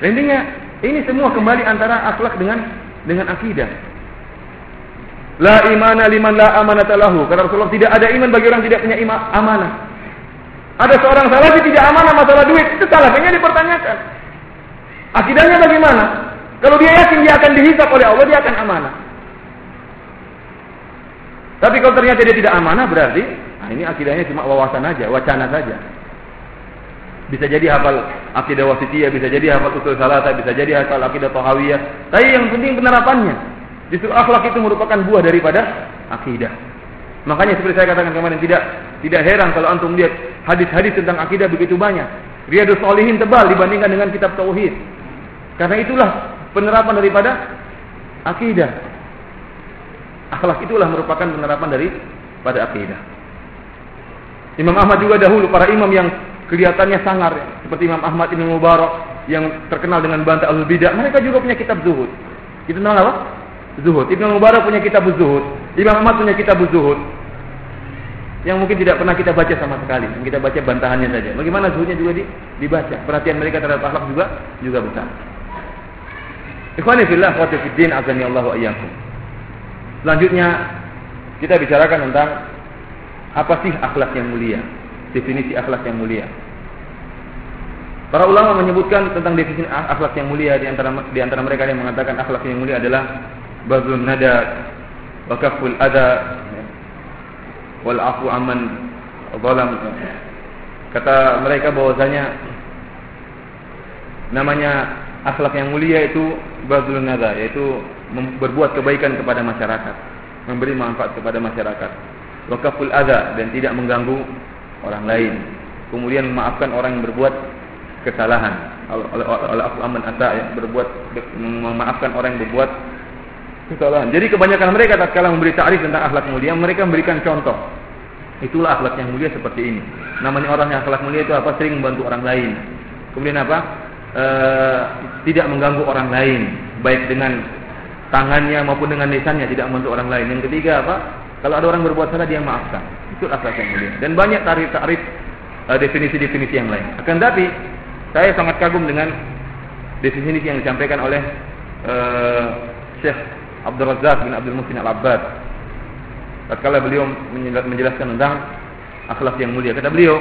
Intinya ini semua kembali antara akhlak dengan akidah. La imana liman la amanata lahu. Kata Rasulullah, tidak ada iman bagi orang tidak punya amanah. Ada seorang salafi tidak amanah masalah duit, itu salafinya dipertanyakan. Akidahnya bagaimana? Kalau dia yakin dia akan dihisab oleh Allah, dia akan amanah. Tapi kalau ternyata dia tidak amanah, berarti ini akidahnya cuma wawasan saja, wacana saja. Bisa jadi hafal akidah wasitiyah, bisa jadi hafal usul salatah, bisa jadi hafal akidah tahawiyah. Tapi yang penting penerapannya. Justru akhlak itu merupakan buah daripada akidah. Makanya seperti saya katakan kemarin, tidak heran kalau antum lihat hadis-hadis tentang akidah begitu banyak. Riyadhus Shalihin tebal dibandingkan dengan kitab tauhid. Karena itulah penerapan daripada akidah. Akhlak itulah merupakan penerapan daripada akidah. Imam Ahmad juga dahulu, para imam yang kelihatannya sangar, seperti Imam Ahmad Ibn Mubarak yang terkenal dengan bantah al-bidah, mereka juga punya kitab zuhud. Itu nama apa? Zuhud. Ibn Mubarak punya kitab zuhud. Imam Ahmad punya kitab zuhud, yang mungkin tidak pernah kita baca sama sekali. Kita baca bantahannya saja. Bagaimana zuhudnya juga dibaca. Perhatian mereka terhadap akhlak juga besar. Ikhwani fillah wa fiddin, azani Allah wa iyyakum. Selanjutnya kita bicarakan tentang apa sih akhlak yang mulia. Definisi akhlak yang mulia. Para ulama menyebutkan tentang definisi akhlak yang mulia, di antara mereka yang mengatakan akhlak yang mulia adalah bazlun nada wa kaful adha wal afu amman zalam. Kata mereka bahwasanya namanya akhlak yang mulia itu bazlun nada, yaitu berbuat kebaikan kepada masyarakat, memberi manfaat kepada masyarakat. Wa kaful adha, dan tidak mengganggu orang lain. Kemudian memaafkan orang yang berbuat kesalahan. Al-afu amman ata, ya, memaafkan orang yang berbuat kesalahan. Jadi kebanyakan mereka tatkala memberi ta'rif tentang akhlak mulia, mereka memberikan contoh. Itulah akhlak yang mulia seperti ini. Namanya orang yang akhlak mulia itu apa? Sering membantu orang lain. Kemudian apa? Tidak mengganggu orang lain, baik dengan tangannya maupun dengan lisannya, tidak membantu orang lain. Yang ketiga apa? Kalau ada orang berbuat salah dia maafkan. Itu akhlak yang mulia. Dan banyak tarif-tarif definisi-definisi yang lain. Akan tapi saya sangat kagum dengan definisi yang disampaikan oleh Syekh Abdul Razak bin Abdul Muhsin Al-Abbad. Tatkala beliau menjelaskan tentang akhlak yang mulia, kata beliau,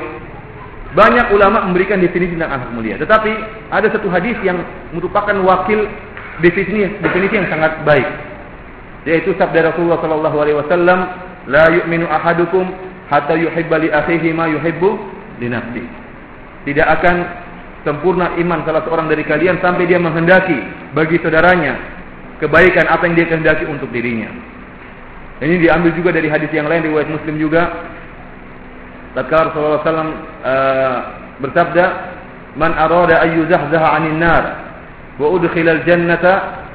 banyak ulama memberikan definisi tentang akhlak mulia, tetapi ada satu hadis yang merupakan wakil definisi yang sangat baik, yaitu sabda Rasulullah sallallahu alaihi wasallam, la yu'minu ahadukum hatta yuhibba li akhihi ma yuhibbu li nafsihi. Tidak akan sempurna iman salah seorang dari kalian sampai dia menghendaki bagi saudaranya kebaikan apa yang dia kehendaki untuk dirinya. Ini diambil juga dari hadis yang lain riwayat Muslim juga. Tatkala Rasulullah SAW bersabda, "Man arada an yuzahzaha 'anil nar wa udkhila al-jannata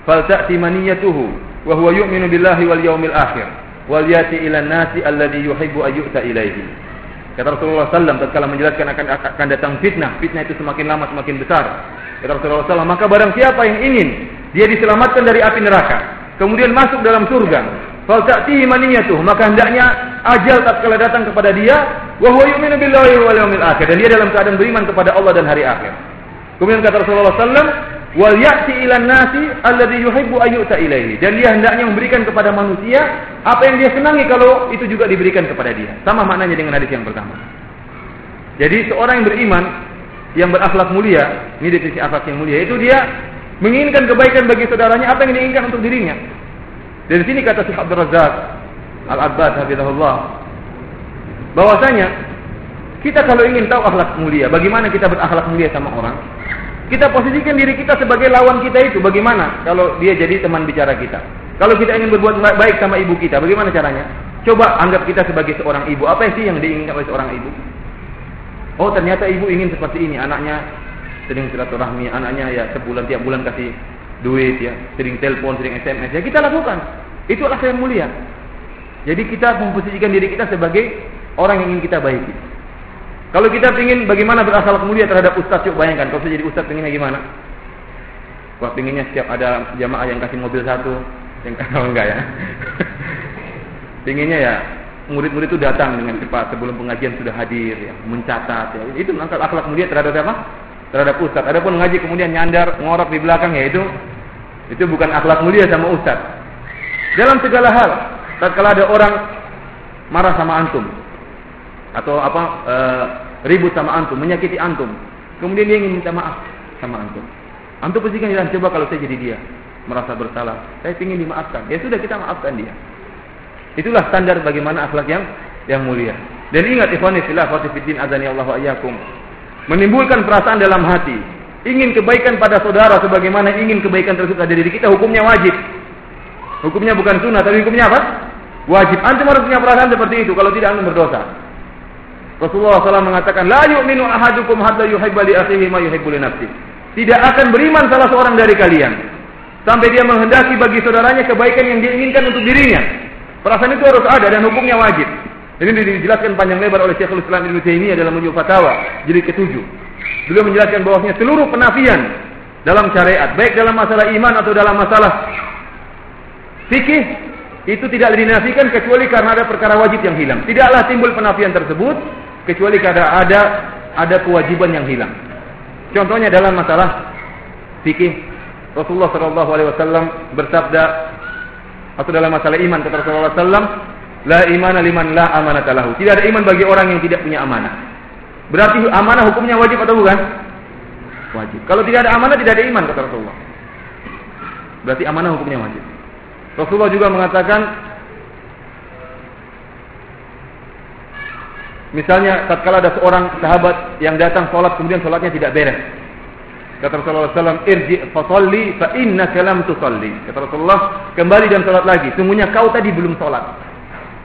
falta'ti maniyatuhu wa huwa yu'minu billahi wal yawmil akhir wal yati ila an-nasi alladhi yuhibbu an yu'ta ilaihi." Kata Rasulullah SAW tatkala menjelaskan akan datang fitnah itu semakin lama semakin besar. Kata Rasulullah SAW, maka barang siapa yang ingin dia diselamatkan dari api neraka, kemudian masuk dalam surga, falta'tihi maniyatuh, maka hendaknya ajal tatkala datang kepada dia, wa huwa yu'minu billahi wal yawmil akhir, dan dia dalam keadaan beriman kepada Allah dan hari akhir. Kemudian kata Rasulullah SAW, wal ya'ti ilan nasi alladhi yuhibbu an yu'ta ilaihi, dan dia hendaknya memberikan kepada manusia apa yang dia senangi kalau itu juga diberikan kepada dia. Sama maknanya dengan hadis yang pertama. Jadi seorang yang beriman, yang berakhlak mulia, ini definisi akhlak yang mulia, itu dia menginginkan kebaikan bagi saudaranya apa yang diinginkan untuk dirinya. Dari sini kata Syekh Abdul Razak Al-Abbad hafizahullah, bahwasanya kita kalau ingin tahu akhlak mulia, bagaimana kita berakhlak mulia sama orang, kita posisikan diri kita sebagai lawan kita itu. Bagaimana kalau dia jadi teman bicara kita? Kalau kita ingin berbuat baik sama ibu kita, bagaimana caranya? Coba anggap kita sebagai seorang ibu. Apa sih yang diinginkan oleh seorang ibu? Oh, ternyata ibu ingin seperti ini, anaknya sering silaturahmi, anaknya ya tiap bulan kasih duit ya, sering telepon, sering SMS, ya kita lakukan. Itu akhlak yang mulia. Jadi kita memposisikan diri kita sebagai orang yang ingin kita baiki. Kalau kita ingin bagaimana berakhlak mulia terhadap ustaz, coba bayangkan kalau saya jadi ustaz pengennya gimana? Wah, pengennya setiap ada jamaah yang kasih mobil satu, yang enggak ya. Pengennya ya murid-murid itu datang dengan cepat sebelum pengajian sudah hadir ya, mencatat ya. Itu akhlak mulia terhadap apa? Terhadap ustaz. Adapun ngaji kemudian nyandar, ngorok di belakang ya itu bukan akhlak mulia sama ustaz. Dalam segala hal, tatkala ada orang marah sama antum atau ribut sama antum, menyakiti antum, kemudian dia ingin minta maaf sama antum. Antum pastikan jalan, coba kalau saya jadi dia, merasa bersalah, saya ingin dimaafkan. Ya sudah, kita maafkan dia. Itulah standar bagaimana akhlak yang mulia. Dan ingat ikhwani fillah wa fiddin azani Allah wa iyyakum, menimbulkan perasaan dalam hati ingin kebaikan pada saudara sebagaimana ingin kebaikan tersebut pada diri kita, hukumnya wajib. Hukumnya bukan sunnah, tapi hukumnya apa? Wajib. Antum harus punya perasaan seperti itu, kalau tidak antum berdosa. Rasulullah SAW mengatakan, la yu'minu ahadukum hatta yuhibba li akhihi ma yuhibbu li nafsihi. Tidak akan beriman salah seorang dari kalian sampai dia menghendaki bagi saudaranya kebaikan yang dia inginkan untuk dirinya. Perasaan itu harus ada dan hukumnya wajib. Ini dijelaskan panjang lebar oleh Syekhul Islam Ibnu Taimiyah dalam Majmu' Fatawa jilid ke-7. Beliau menjelaskan bahwasanya seluruh penafian dalam syariat, baik dalam masalah iman atau dalam masalah fikih, itu tidak dinafikan kecuali karena ada perkara wajib yang hilang. Tidaklah timbul penafian tersebut kecuali karena ada kewajiban yang hilang. Contohnya dalam masalah fikih, Rasulullah SAW bersabda, atau dalam masalah iman kata Rasulullah SAW, la imana liman la amanata lahu. Tidak ada iman bagi orang yang tidak punya amanah. Berarti amanah hukumnya wajib atau bukan? Wajib. Kalau tidak ada amanah, tidak ada iman kata Rasulullah. Berarti amanah hukumnya wajib. Rasulullah juga mengatakan, misalnya tatkala ada seorang sahabat yang datang sholat kemudian sholatnya tidak beres, kata Rasulullah SAW, irji fasalli fa innaka lam tusalli. Kata Rasulullah, kembali dan sholat lagi, sungguhnya kau tadi belum sholat.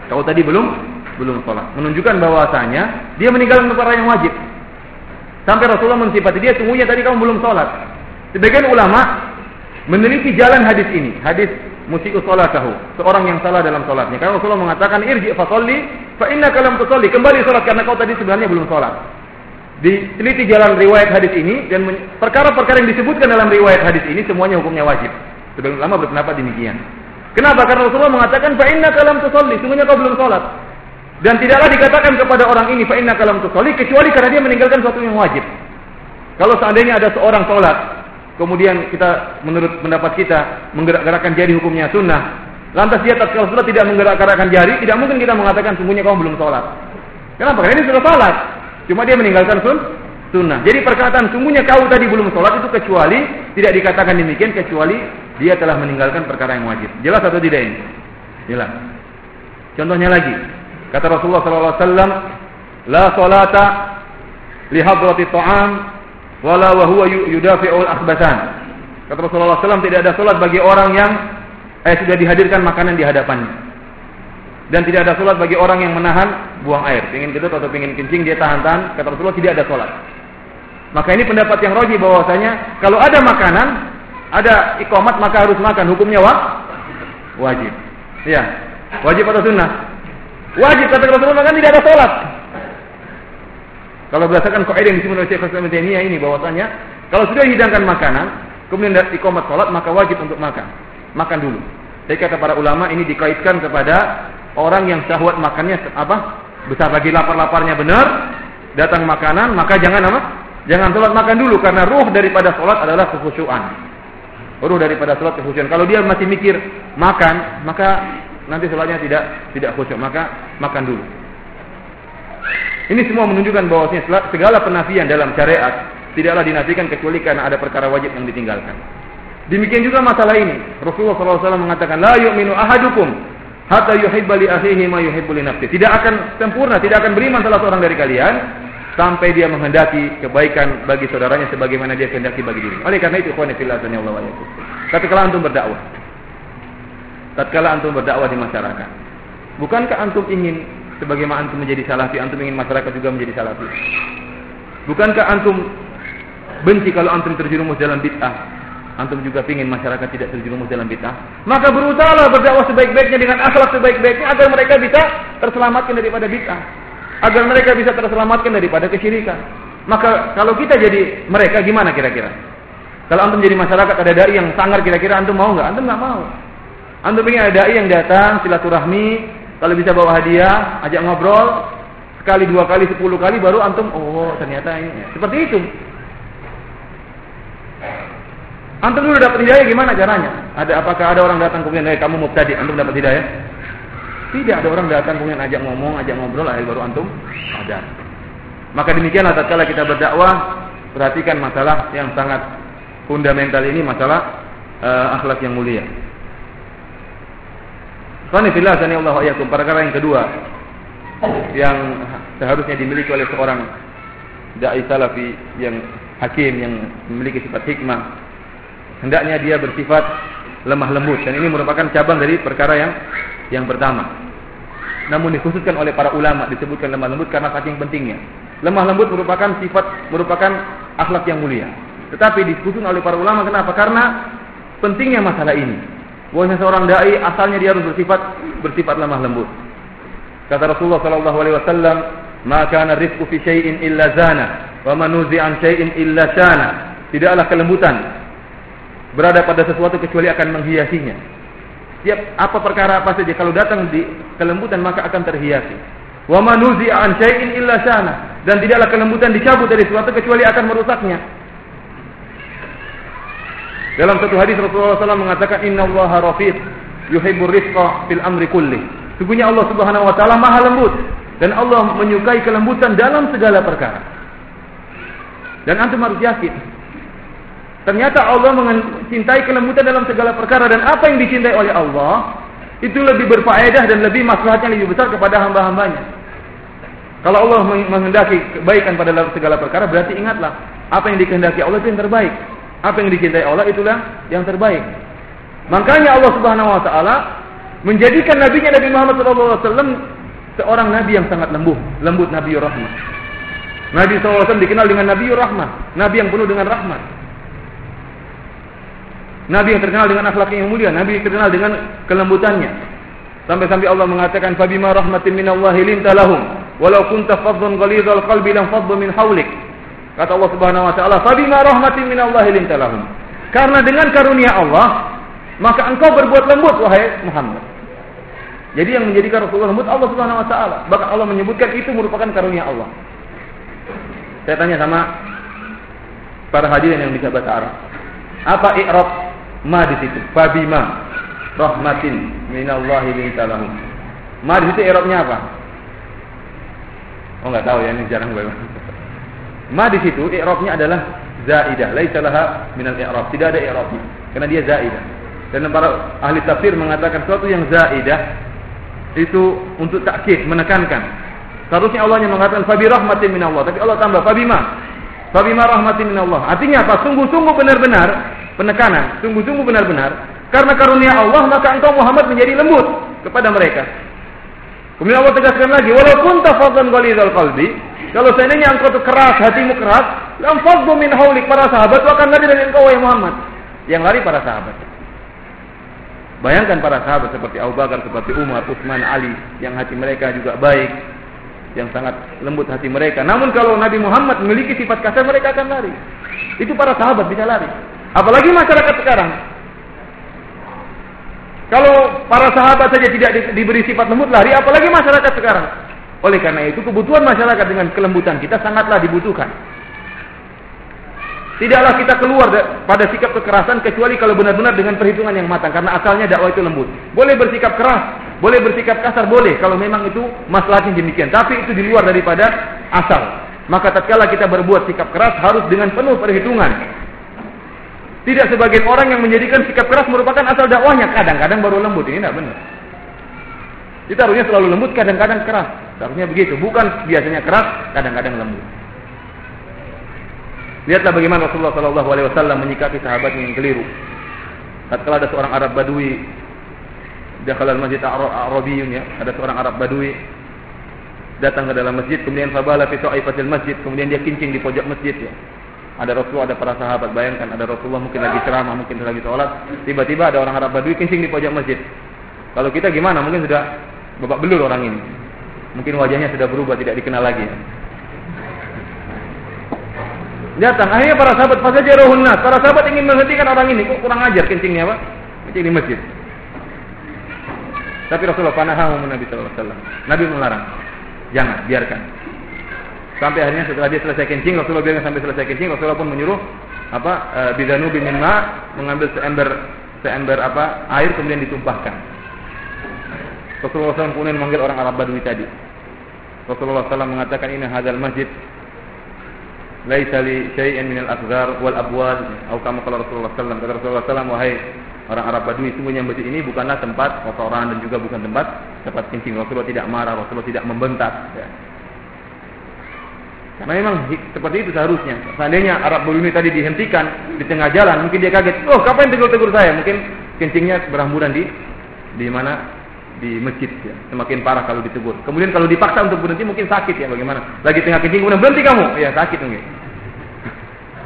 Kau tadi belum sholat. Menunjukkan bahwasanya dia meninggalkan perkara yang wajib. Sampai Rasulullah mensifati dia, sungguhnya tadi kamu belum sholat. Sebagian ulama meneliti jalan hadis ini, hadis musii'u sholatahu, seorang yang salah dalam sholatnya. Karena Rasulullah mengatakan, irji fasalli fa innaka lam tusalli, kembali sholat karena kau tadi sebenarnya belum sholat. Diteliti jalan riwayat hadis ini dan perkara-perkara yang disebutkan dalam riwayat hadis ini semuanya hukumnya wajib. Sebagian ulama berpendapat demikian. Kenapa? Karena Rasulullah mengatakan fa innaka lam tusalli, sungguhnya kau belum salat. Dan tidaklah dikatakan kepada orang ini fa innaka lam tusalli kecuali karena dia meninggalkan sesuatu yang wajib. Kalau seandainya ada seorang salat, kemudian kita menurut pendapat kita menggerak-gerakkan jari hukumnya sunnah, lantas dia tatkala salat tidak menggerak-gerakkan jari, tidak mungkin kita mengatakan sungguhnya kau belum salat. Kenapa? Karena ini sudah salat. Cuma dia meninggalkan sunnah. Jadi perkataan sungguhnya kau tadi belum salat itu kecuali tidak dikatakan demikian kecuali dia telah meninggalkan perkara yang wajib. Jelas atau tidak ini? Jelas. Contohnya lagi, kata Rasulullah sallallahu alaihi wasallam, la salata li hadrati ta'am wala wa huwa yudafi'ul akhbathan. Kata Rasulullah sallallahu alaihi wasallam, tidak ada salat bagi orang yang sudah dihadirkan makanan di hadapannya. Dan tidak ada salat bagi orang yang menahan buang air, pengin kedut atau pengin kencing dia tahan-tahan. Kata Rasulullah tidak ada salat. Maka ini pendapat yang rajih bahwasanya kalau ada makanan, ada iqamat maka harus makan, hukumnya wajib. Ya, wajib atau sunnah? Wajib, kata Rasulullah, kan tidak ada salat. Kalau berdasarkan kaidah yang disebut oleh Syekh Islam Ibnu Taimiyah ini bahwasanya kalau sudah dihidangkan makanan, kemudian iqamat salat maka wajib untuk makan. Makan dulu. Jadi kata para ulama ini dikaitkan kepada orang yang syahwat makannya besar lagi, lapar-laparnya benar, datang makanan maka jangan jangan salat, makan dulu karena ruh daripada salat adalah kekhusyuan. Ruh daripada salat kekhusyuan. Kalau dia masih mikir makan, maka nanti salatnya tidak khusyuk, maka makan dulu. Ini semua menunjukkan bahwasanya segala penafian dalam syariat tidaklah dinafikan kecuali karena ada perkara wajib yang ditinggalkan. Demikian juga masalah ini. Rasulullah SAW mengatakan, la yu'minu ahadukum hatta yuhibba li akhihi ma yuhibbu li nafsihi. Tidak akan sempurna, tidak akan beriman salah seorang dari kalian sampai dia menghendaki kebaikan bagi saudaranya sebagaimana dia kehendaki bagi diri. Oleh karena itu, ikhwani fillah Allah wa yakum. Tatkala antum berdakwah di masyarakat, bukankah antum ingin sebagaimana antum menjadi salafi, antum ingin masyarakat juga menjadi salafi? Bukankah antum benci kalau antum terjerumus dalam bid'ah? Antum juga ingin masyarakat tidak terjerumus dalam bid'ah? Maka berusahalah berdakwah sebaik-baiknya dengan akhlak sebaik-baiknya agar mereka bisa terselamatkan daripada bid'ah, agar mereka bisa terselamatkan daripada kesyirikan. Maka kalau kita jadi mereka, gimana kira-kira? Kalau antum jadi masyarakat ada dai yang sangar, kira-kira antum mau nggak? Antum nggak mau. Antum ingin ada dai yang datang silaturahmi, kalau bisa bawa hadiah, ajak ngobrol sekali, 2 kali, 10 kali, baru antum ternyata ini. Seperti itu. Antum dulu dapat hidayah gimana caranya? Apakah ada orang datang kemudian kamu mubtadi, antum dapat hidayah? Tidak, ada orang datang kemudian ajak ngomong, ajak ngobrol, akhirnya baru antum ada. Maka demikianlah tatkala kita berdakwah, perhatikan masalah yang sangat fundamental ini, masalah akhlak yang mulia. Qanifillah sanallahu ayyakum. Perkara yang kedua yang seharusnya dimiliki oleh seorang dai salafi yang hakim, yang memiliki sifat hikmah, hendaknya dia bersifat lemah lembut, dan ini merupakan cabang dari perkara yang pertama. Namun dikhususkan oleh para ulama disebutkan lemah lembut karena saking pentingnya. Lemah lembut merupakan akhlak yang mulia. Tetapi dikhususkan oleh para ulama kenapa? Karena pentingnya masalah ini. Bahwa seorang dai asalnya dia harus bersifat lemah lembut. Kata Rasulullah sallallahu alaihi wasallam, "Ma kana rizqu fi syai'in illa zana, wa man nuzi'a an syai'in illa shana." Tidaklah kelembutan berada pada sesuatu kecuali akan menghiasinya. Setiap apa perkara apa saja kalau datang di kelembutan maka akan terhiasi. Wa man nuzi'a an syai'in illa shana, dan tidaklah kelembutan dicabut dari sesuatu kecuali akan merusaknya. Dalam satu hadis Rasulullah SAW mengatakan, Inna Allaha rafiq yuhibbur rifqa fil amri kulli. Sungguhnya Allah Subhanahu Wa Taala maha lembut, dan Allah menyukai kelembutan dalam segala perkara. Dan antum harus yakin, ternyata Allah mencintai kelembutan dalam segala perkara, dan apa yang dicintai oleh Allah itu lebih berfaedah dan lebih maslahatnya lebih besar kepada hamba-hambanya. Kalau Allah menghendaki kebaikan pada segala perkara, berarti ingatlah apa yang dikehendaki Allah itu yang terbaik. Apa yang dicintai Allah itulah yang terbaik. Makanya Allah Subhanahu Wa Taala menjadikan nabinya Nabi Muhammad SAW seorang nabi yang sangat lembut Nabiur Rahmah. Nabi SAW dikenal dengan Nabiur Rahmah, nabi yang penuh dengan rahmat. Nabi yang terkenal dengan akhlak yang mulia, nabi yang terkenal dengan kelembutannya. Sampai-sampai Allah mengatakan, "Fabima rahmatin minallahi linta lahum, walau kunta fadhdhan ghalidhal qalbi lam faddu min hawlik." Kata Allah Subhanahu Wa Taala, "Fabima rahmatin minallahi linta lahum." Karena dengan karunia Allah, maka engkau berbuat lembut wahai Muhammad. Jadi yang menjadikan Rasulullah lembut Allah Subhanahu wa taala. Bahkan Allah menyebutkan itu merupakan karunia Allah. Saya tanya sama para hadirin yang bisa bahasa Arab. Apa i'rab ma di situ? Fabima rahmatin minallahi lintalahum. Ma di situ i'rabnya apa? Oh enggak tahu ya, ini jarang gue. Ma di situ i'rabnya adalah zaidah, laisa laha minal i'rab. Tidak ada i'rabnya karena dia zaidah. Dan para ahli tafsir mengatakan sesuatu yang zaidah itu untuk takkid, menekankan. Seharusnya Allah yang mengatakan fabi rahmatin minallah, tapi Allah tambah fabima rahmatin minallah. Artinya apa? Sungguh-sungguh benar-benar penekanan, sungguh-sungguh benar-benar karena karunia Allah maka engkau Muhammad menjadi lembut kepada mereka. Kemudian Allah tegaskan lagi, walaupun tafaddan ghalidhal qalbi, kalau seandainya engkau itu keras, hatimu keras, lam faddu min haulik, para sahabat akan lari dari engkau wahai Muhammad. Yang lari para sahabat. Bayangkan para sahabat seperti Abu Bakar, seperti Umar, Utsman, Ali, yang hati mereka juga baik, yang sangat lembut hati mereka. Namun kalau Nabi Muhammad memiliki sifat kasar, mereka akan lari. Itu para sahabat bisa lari. Apalagi masyarakat sekarang. Kalau para sahabat saja tidak diberi sifat lembut lari, apalagi masyarakat sekarang. Oleh karena itu kebutuhan masyarakat dengan kelembutan kita sangatlah dibutuhkan. Tidaklah kita keluar pada sikap kekerasan kecuali kalau benar-benar dengan perhitungan yang matang. Karena asalnya dakwah itu lembut. Boleh bersikap keras, boleh bersikap kasar, boleh. Kalau memang itu masalahnya demikian. Tapi itu di luar daripada asal. Maka tatkala kita berbuat sikap keras harus dengan penuh perhitungan. Tidak sebagian orang yang menjadikan sikap keras merupakan asal dakwahnya. Kadang-kadang baru lembut. Ini tidak benar. Kita harusnya selalu lembut, kadang-kadang keras. Harusnya begitu. Bukan biasanya keras, kadang-kadang lembut. Lihatlah bagaimana Rasulullah SAW menyikapi sahabatnya yang keliru. Tatkala ada seorang Arab Badui, dakhala al-masjid Arabiyun, ya, ada seorang Arab Badui datang ke dalam masjid, kemudian fabala fi ta'ifatil masjid, kemudian dia kencing di pojok masjid, ya. Ada Rasulullah, ada para sahabat. Bayangkan ada Rasulullah mungkin lagi ceramah, mungkin lagi sholat, tiba-tiba ada orang Arab Badui kencing di pojok masjid. Kalau kita gimana? Mungkin sudah babak belur orang ini. Mungkin wajahnya sudah berubah, tidak dikenal lagi, ya. Datang, akhirnya para sahabat fasajaruhun nas. Para sahabat ingin menghentikan orang ini. Kok kurang ajar kencingnya, Pak? Kencing di masjid. Tapi Rasulullah panahahu Nabi sallallahu alaihi wasallam. Nabi melarang. Jangan, biarkan. Sampai akhirnya setelah dia selesai kencing, Rasulullah biarkan sampai selesai kencing, Rasulullah pun menyuruh bidanubi min ma, mengambil seember air kemudian ditumpahkan. Rasulullah SAW kemudian memanggil orang Arab Badui tadi. Rasulullah SAW mengatakan, ini hadzal masjid laisa li syai'in minal aqdar wal abwal, atau kama qala Rasulullah sallallahu alaihi wasallam. Kata Rasulullah sallallahu, wahai orang Arab Badui, sungguhnya masjid ini bukanlah tempat kotoran dan juga bukan tempat kencing. Rasulullah tidak marah, Rasulullah tidak membentak, ya. Karena memang seperti itu seharusnya. Seandainya Arab Badui tadi dihentikan di tengah jalan, mungkin dia kaget, oh kapan tegur-tegur saya? Mungkin kencingnya berhamburan di mana? Di masjid, ya. Semakin parah kalau ditegur. Kemudian kalau dipaksa untuk berhenti mungkin sakit, ya, bagaimana? Lagi tengah kencing kemudian berhenti kamu, ya sakit mungkin.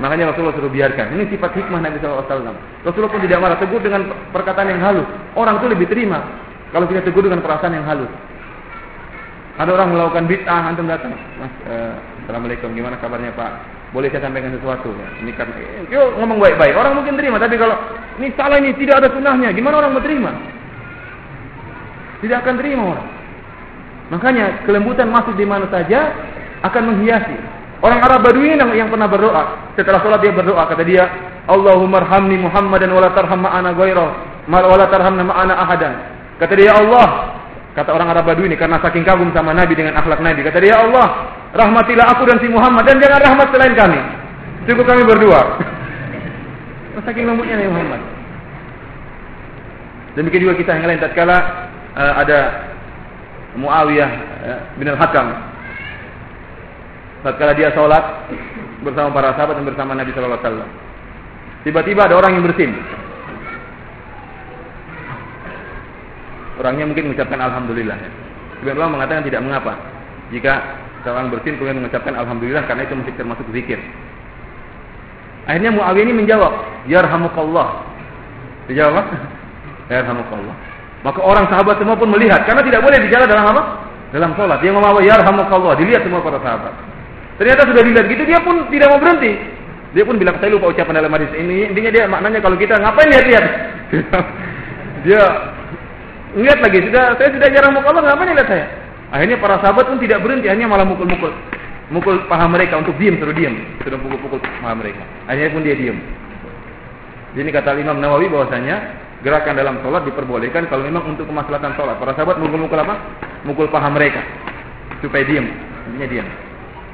Makanya Rasulullah suruh biarkan. Ini sifat hikmah Nabi SAW. Rasulullah pun tidak marah, tegur dengan perkataan yang halus. Orang itu lebih terima kalau kita tegur dengan perasaan yang halus. Ada orang melakukan bid'ah, antum datang, Mas, assalamualaikum, gimana kabarnya Pak? Boleh saya sampaikan sesuatu, ya? Ini karena, yuk ngomong baik-baik. Orang mungkin terima, tapi kalau ini salah, ini tidak ada sunnahnya, gimana orang mau terima? Tidak akan terima orang. Makanya kelembutan masuk di mana saja akan menghiasi. Orang Arab Badui yang pernah berdoa, setelah sholat dia berdoa, kata dia, Allahumma arhamni Muhammadan wa la tarham ma'ana ghairahu, wa la tarhamna ma'ana ahadan. Kata dia, Allah, kata orang Arab Badui ini karena saking kagum sama Nabi dengan akhlak Nabi, kata dia, Allah, rahmatilah aku dan si Muhammad dan jangan rahmat selain kami. Cukup kami berdua. Saking lembutnya Nabi Muhammad. Demikian juga kita yang lain, tatkala ada Muawiyah bin al-Hakam, tatkala dia sholat bersama para sahabat dan bersama Nabi sallallahu alaihi wasallam, tiba-tiba ada orang yang bersin. Orangnya mungkin mengucapkan alhamdulillah. Sebagian ulama mengatakan tidak mengapa jika seorang bersin kemudian mengucapkan alhamdulillah, karena itu masih termasuk zikir. Akhirnya Muawiyah ini menjawab, yarhamukallah. Dijawab, yarhamukallah. Maka orang sahabat semua pun melihat, karena tidak boleh bicara dalam apa? Dalam sholat. Dia ngomong yarhamukallah, dilihat semua para sahabat. Ternyata sudah dilihat gitu, dia pun tidak mau berhenti. Dia pun bilang, saya lupa ucapan dalam hadis ini. Intinya dia maknanya kalau kita ngapain lihat-lihat? Dia lihat lagi, saya sudah jarang muka Allah, ngapain lihat saya? Akhirnya para sahabat pun tidak berhenti, hanya malah mukul paha mereka untuk diam, suruh diam, sudah pukul paha mereka. Akhirnya pun dia diam. Jadi kata Imam Nawawi bahwasanya gerakan dalam sholat diperbolehkan kalau memang untuk kemaslahatan sholat. Para sahabat mukul apa? Mukul paha mereka supaya diam, intinya diam.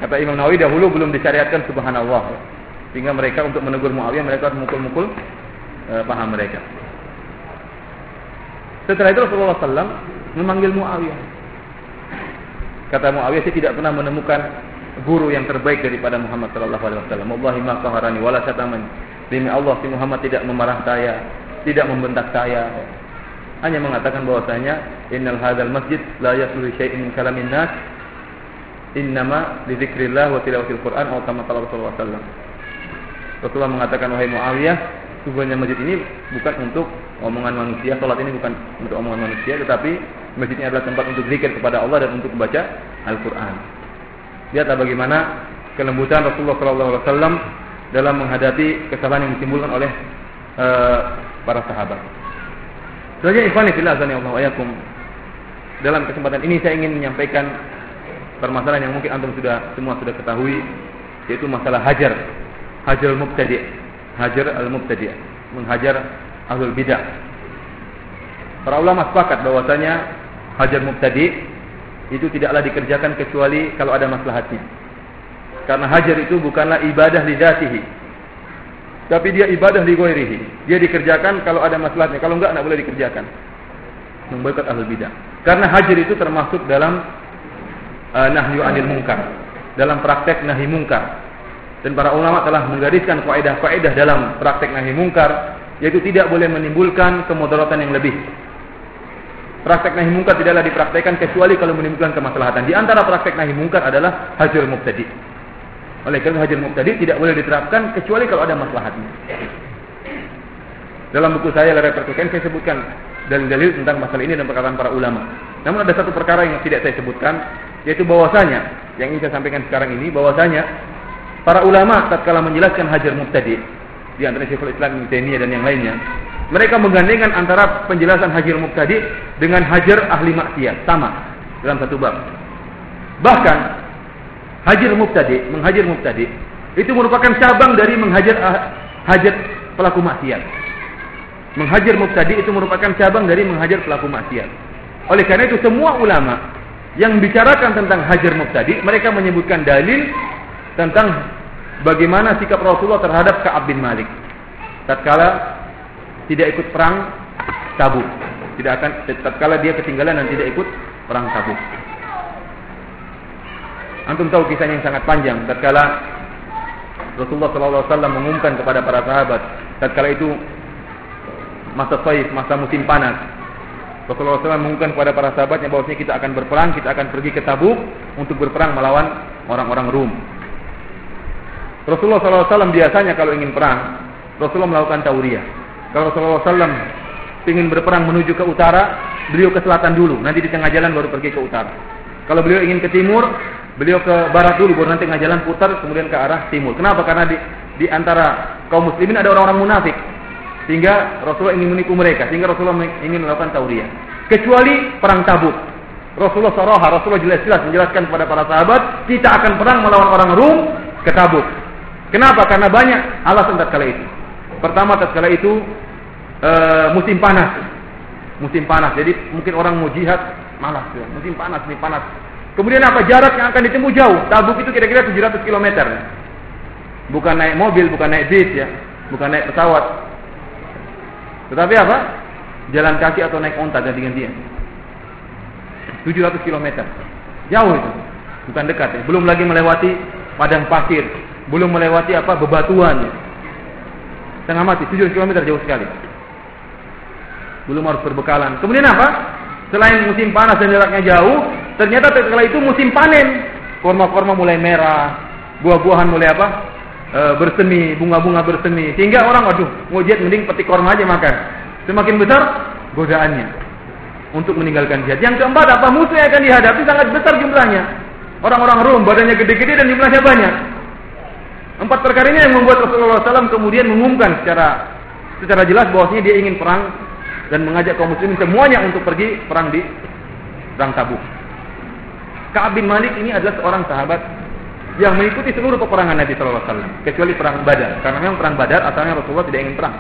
Kata Imam Nawawi dahulu belum disyariatkan subhanallah, sehingga mereka untuk menegur Muawiyah mereka harus mukul paha mereka. Setelah itu Rasulullah SAW memanggil Muawiyah. Kata Muawiyah, saya tidak pernah menemukan guru yang terbaik daripada Muhammad SAW. Wallahi ma qaharani wala syatamani. Demi Allah, si Muhammad tidak memarah saya, tidak membentak saya. Hanya mengatakan bahwasanya innal hadzal masjid la yasluhu syai'un min kalamin nas. Innama li dzikrillah wa tilawatil Qur'an atau kama qala Rasulullah sallallahu alaihi wasallam. Rasulullah mengatakan, wahai Muawiyah, sesungguhnya masjid ini bukan untuk omongan manusia, salat ini bukan untuk omongan manusia, tetapi masjid ini adalah tempat untuk zikir kepada Allah dan untuk membaca Al-Qur'an. Lihatlah bagaimana kelembutan Rasulullah sallallahu alaihi wasallam dalam menghadapi kesalahan yang ditimbulkan oleh para sahabat. Selanjutnya ikhwani fillah azanillahu wa iyyakum. Dalam kesempatan ini saya ingin menyampaikan permasalahan yang mungkin antum semua sudah ketahui, yaitu masalah hajar al-mubtadi', menghajar ahlul bidah. Para ulama sepakat bahwasanya hajar mubtadi' itu tidaklah dikerjakan kecuali kalau ada maslahatnya. Karena hajar itu bukanlah ibadah li dzatihi, tapi dia ibadah li ghairihi. Dia dikerjakan kalau ada maslahatnya, kalau enggak boleh dikerjakan. Memboikot ahlul bidah. Karena hajar itu termasuk dalam nahyu anil munkar, dalam praktek nahi munkar. Dan para ulama telah menggariskan kaidah-kaidah dalam praktek nahi munkar, yaitu tidak boleh menimbulkan kemudaratan yang lebih. Praktek nahi munkar tidaklah dipraktekkan kecuali kalau menimbulkan kemaslahatan. Di antara praktek nahi munkar adalah hajar mubtadi'. Oleh karena hajar mubtadi' tidak boleh diterapkan kecuali kalau ada maslahatnya. Dalam buku saya Lerep Pertukan saya sebutkan dalil-dalil tentang masalah ini dan perkataan para ulama. Namun ada satu perkara yang tidak saya sebutkan, yaitu bahwasanya yang ingin saya sampaikan sekarang ini, bahwasanya para ulama tatkala menjelaskan hajar mubtadi', di antara Syekhul Islam Ibnu Taimiyah dan yang lainnya, mereka menggandengkan antara penjelasan hajar mubtadi' dengan hajar ahli maksiat, sama dalam satu bab. Bahkan menghajar mubtadi' itu merupakan cabang dari menghajar pelaku maksiat. Menghajar mubtadi' itu merupakan cabang dari menghajar pelaku maksiat. Oleh karena itu semua ulama yang bicarakan tentang hajar mubtadi', mereka menyebutkan dalil tentang bagaimana sikap Rasulullah terhadap Ka'ab bin Malik tatkala tidak ikut perang Tabuk. Tatkala dia ketinggalan dan tidak ikut perang Tabuk. Antum tahu kisahnya yang sangat panjang. Tatkala Rasulullah SAW mengumumkan kepada para sahabat, tatkala itu masa saif, masa musim panas, Rasulullah SAW mengumumkan kepada para sahabatnya bahwasanya kita akan berperang, kita akan pergi ke Tabuk untuk berperang melawan orang-orang Rum. Rasulullah SAW biasanya kalau ingin perang, Rasulullah melakukan tauriyah. Kalau Rasulullah SAW ingin berperang menuju ke utara, beliau ke selatan dulu, nanti di tengah jalan baru pergi ke utara. Kalau beliau ingin ke timur, beliau ke barat dulu, baru nanti tengah jalan putar kemudian ke arah timur. Kenapa? Karena di antara kaum muslimin ada orang-orang munafik, sehingga Rasulullah ingin menipu mereka, sehingga Rasulullah ingin melakukan tauriyah. Kecuali perang Tabuk, Rasulullah jelas-jelas menjelaskan kepada para sahabat, kita akan perang melawan orang Rum ke Tabuk. Kenapa? Karena banyak alasan tatkala itu. Pertama, tatkala itu musim panas, jadi mungkin orang mau jihad malas, ya. Musim panas, ini panas. Kemudian apa? Jarak yang akan ditempuh jauh. Tabuk itu kira-kira 700 km. Bukan naik mobil, bukan naik bis, ya, bukan naik pesawat. Tetapi apa? Jalan kaki atau naik onta ganti-gantian. 700 km. Jauh itu. Bukan dekat, ya. Belum lagi melewati padang pasir, belum melewati apa? Bebatuan. Ya. Setengah mati, 700 km jauh sekali. Belum harus berbekalan. Kemudian apa? Selain musim panas dan jaraknya jauh, ternyata setelah itu musim panen. Korma-korma mulai merah, buah-buahan mulai apa? Bersemi, bunga-bunga bersemi. Sehingga orang, waduh, mau jihad mending petik korma aja makan. Semakin besar godaannya untuk meninggalkan jihad. Yang keempat, apa? Musuh yang akan dihadapi sangat besar jumlahnya. Orang-orang Rum, badannya gede-gede dan jumlahnya banyak. 4 perkara ini yang membuat Rasulullah SAW kemudian mengumumkan secara secara jelas bahwasanya dia ingin perang dan mengajak kaum muslimin semuanya untuk pergi perang di perang Tabuk. Ka'ab bin Malik ini adalah seorang sahabat yang mengikuti seluruh peperangan Nabi sallallahu alaihi wasallam kecuali perang Badar. Karena memang perang Badar asalnya Rasulullah tidak ingin perang.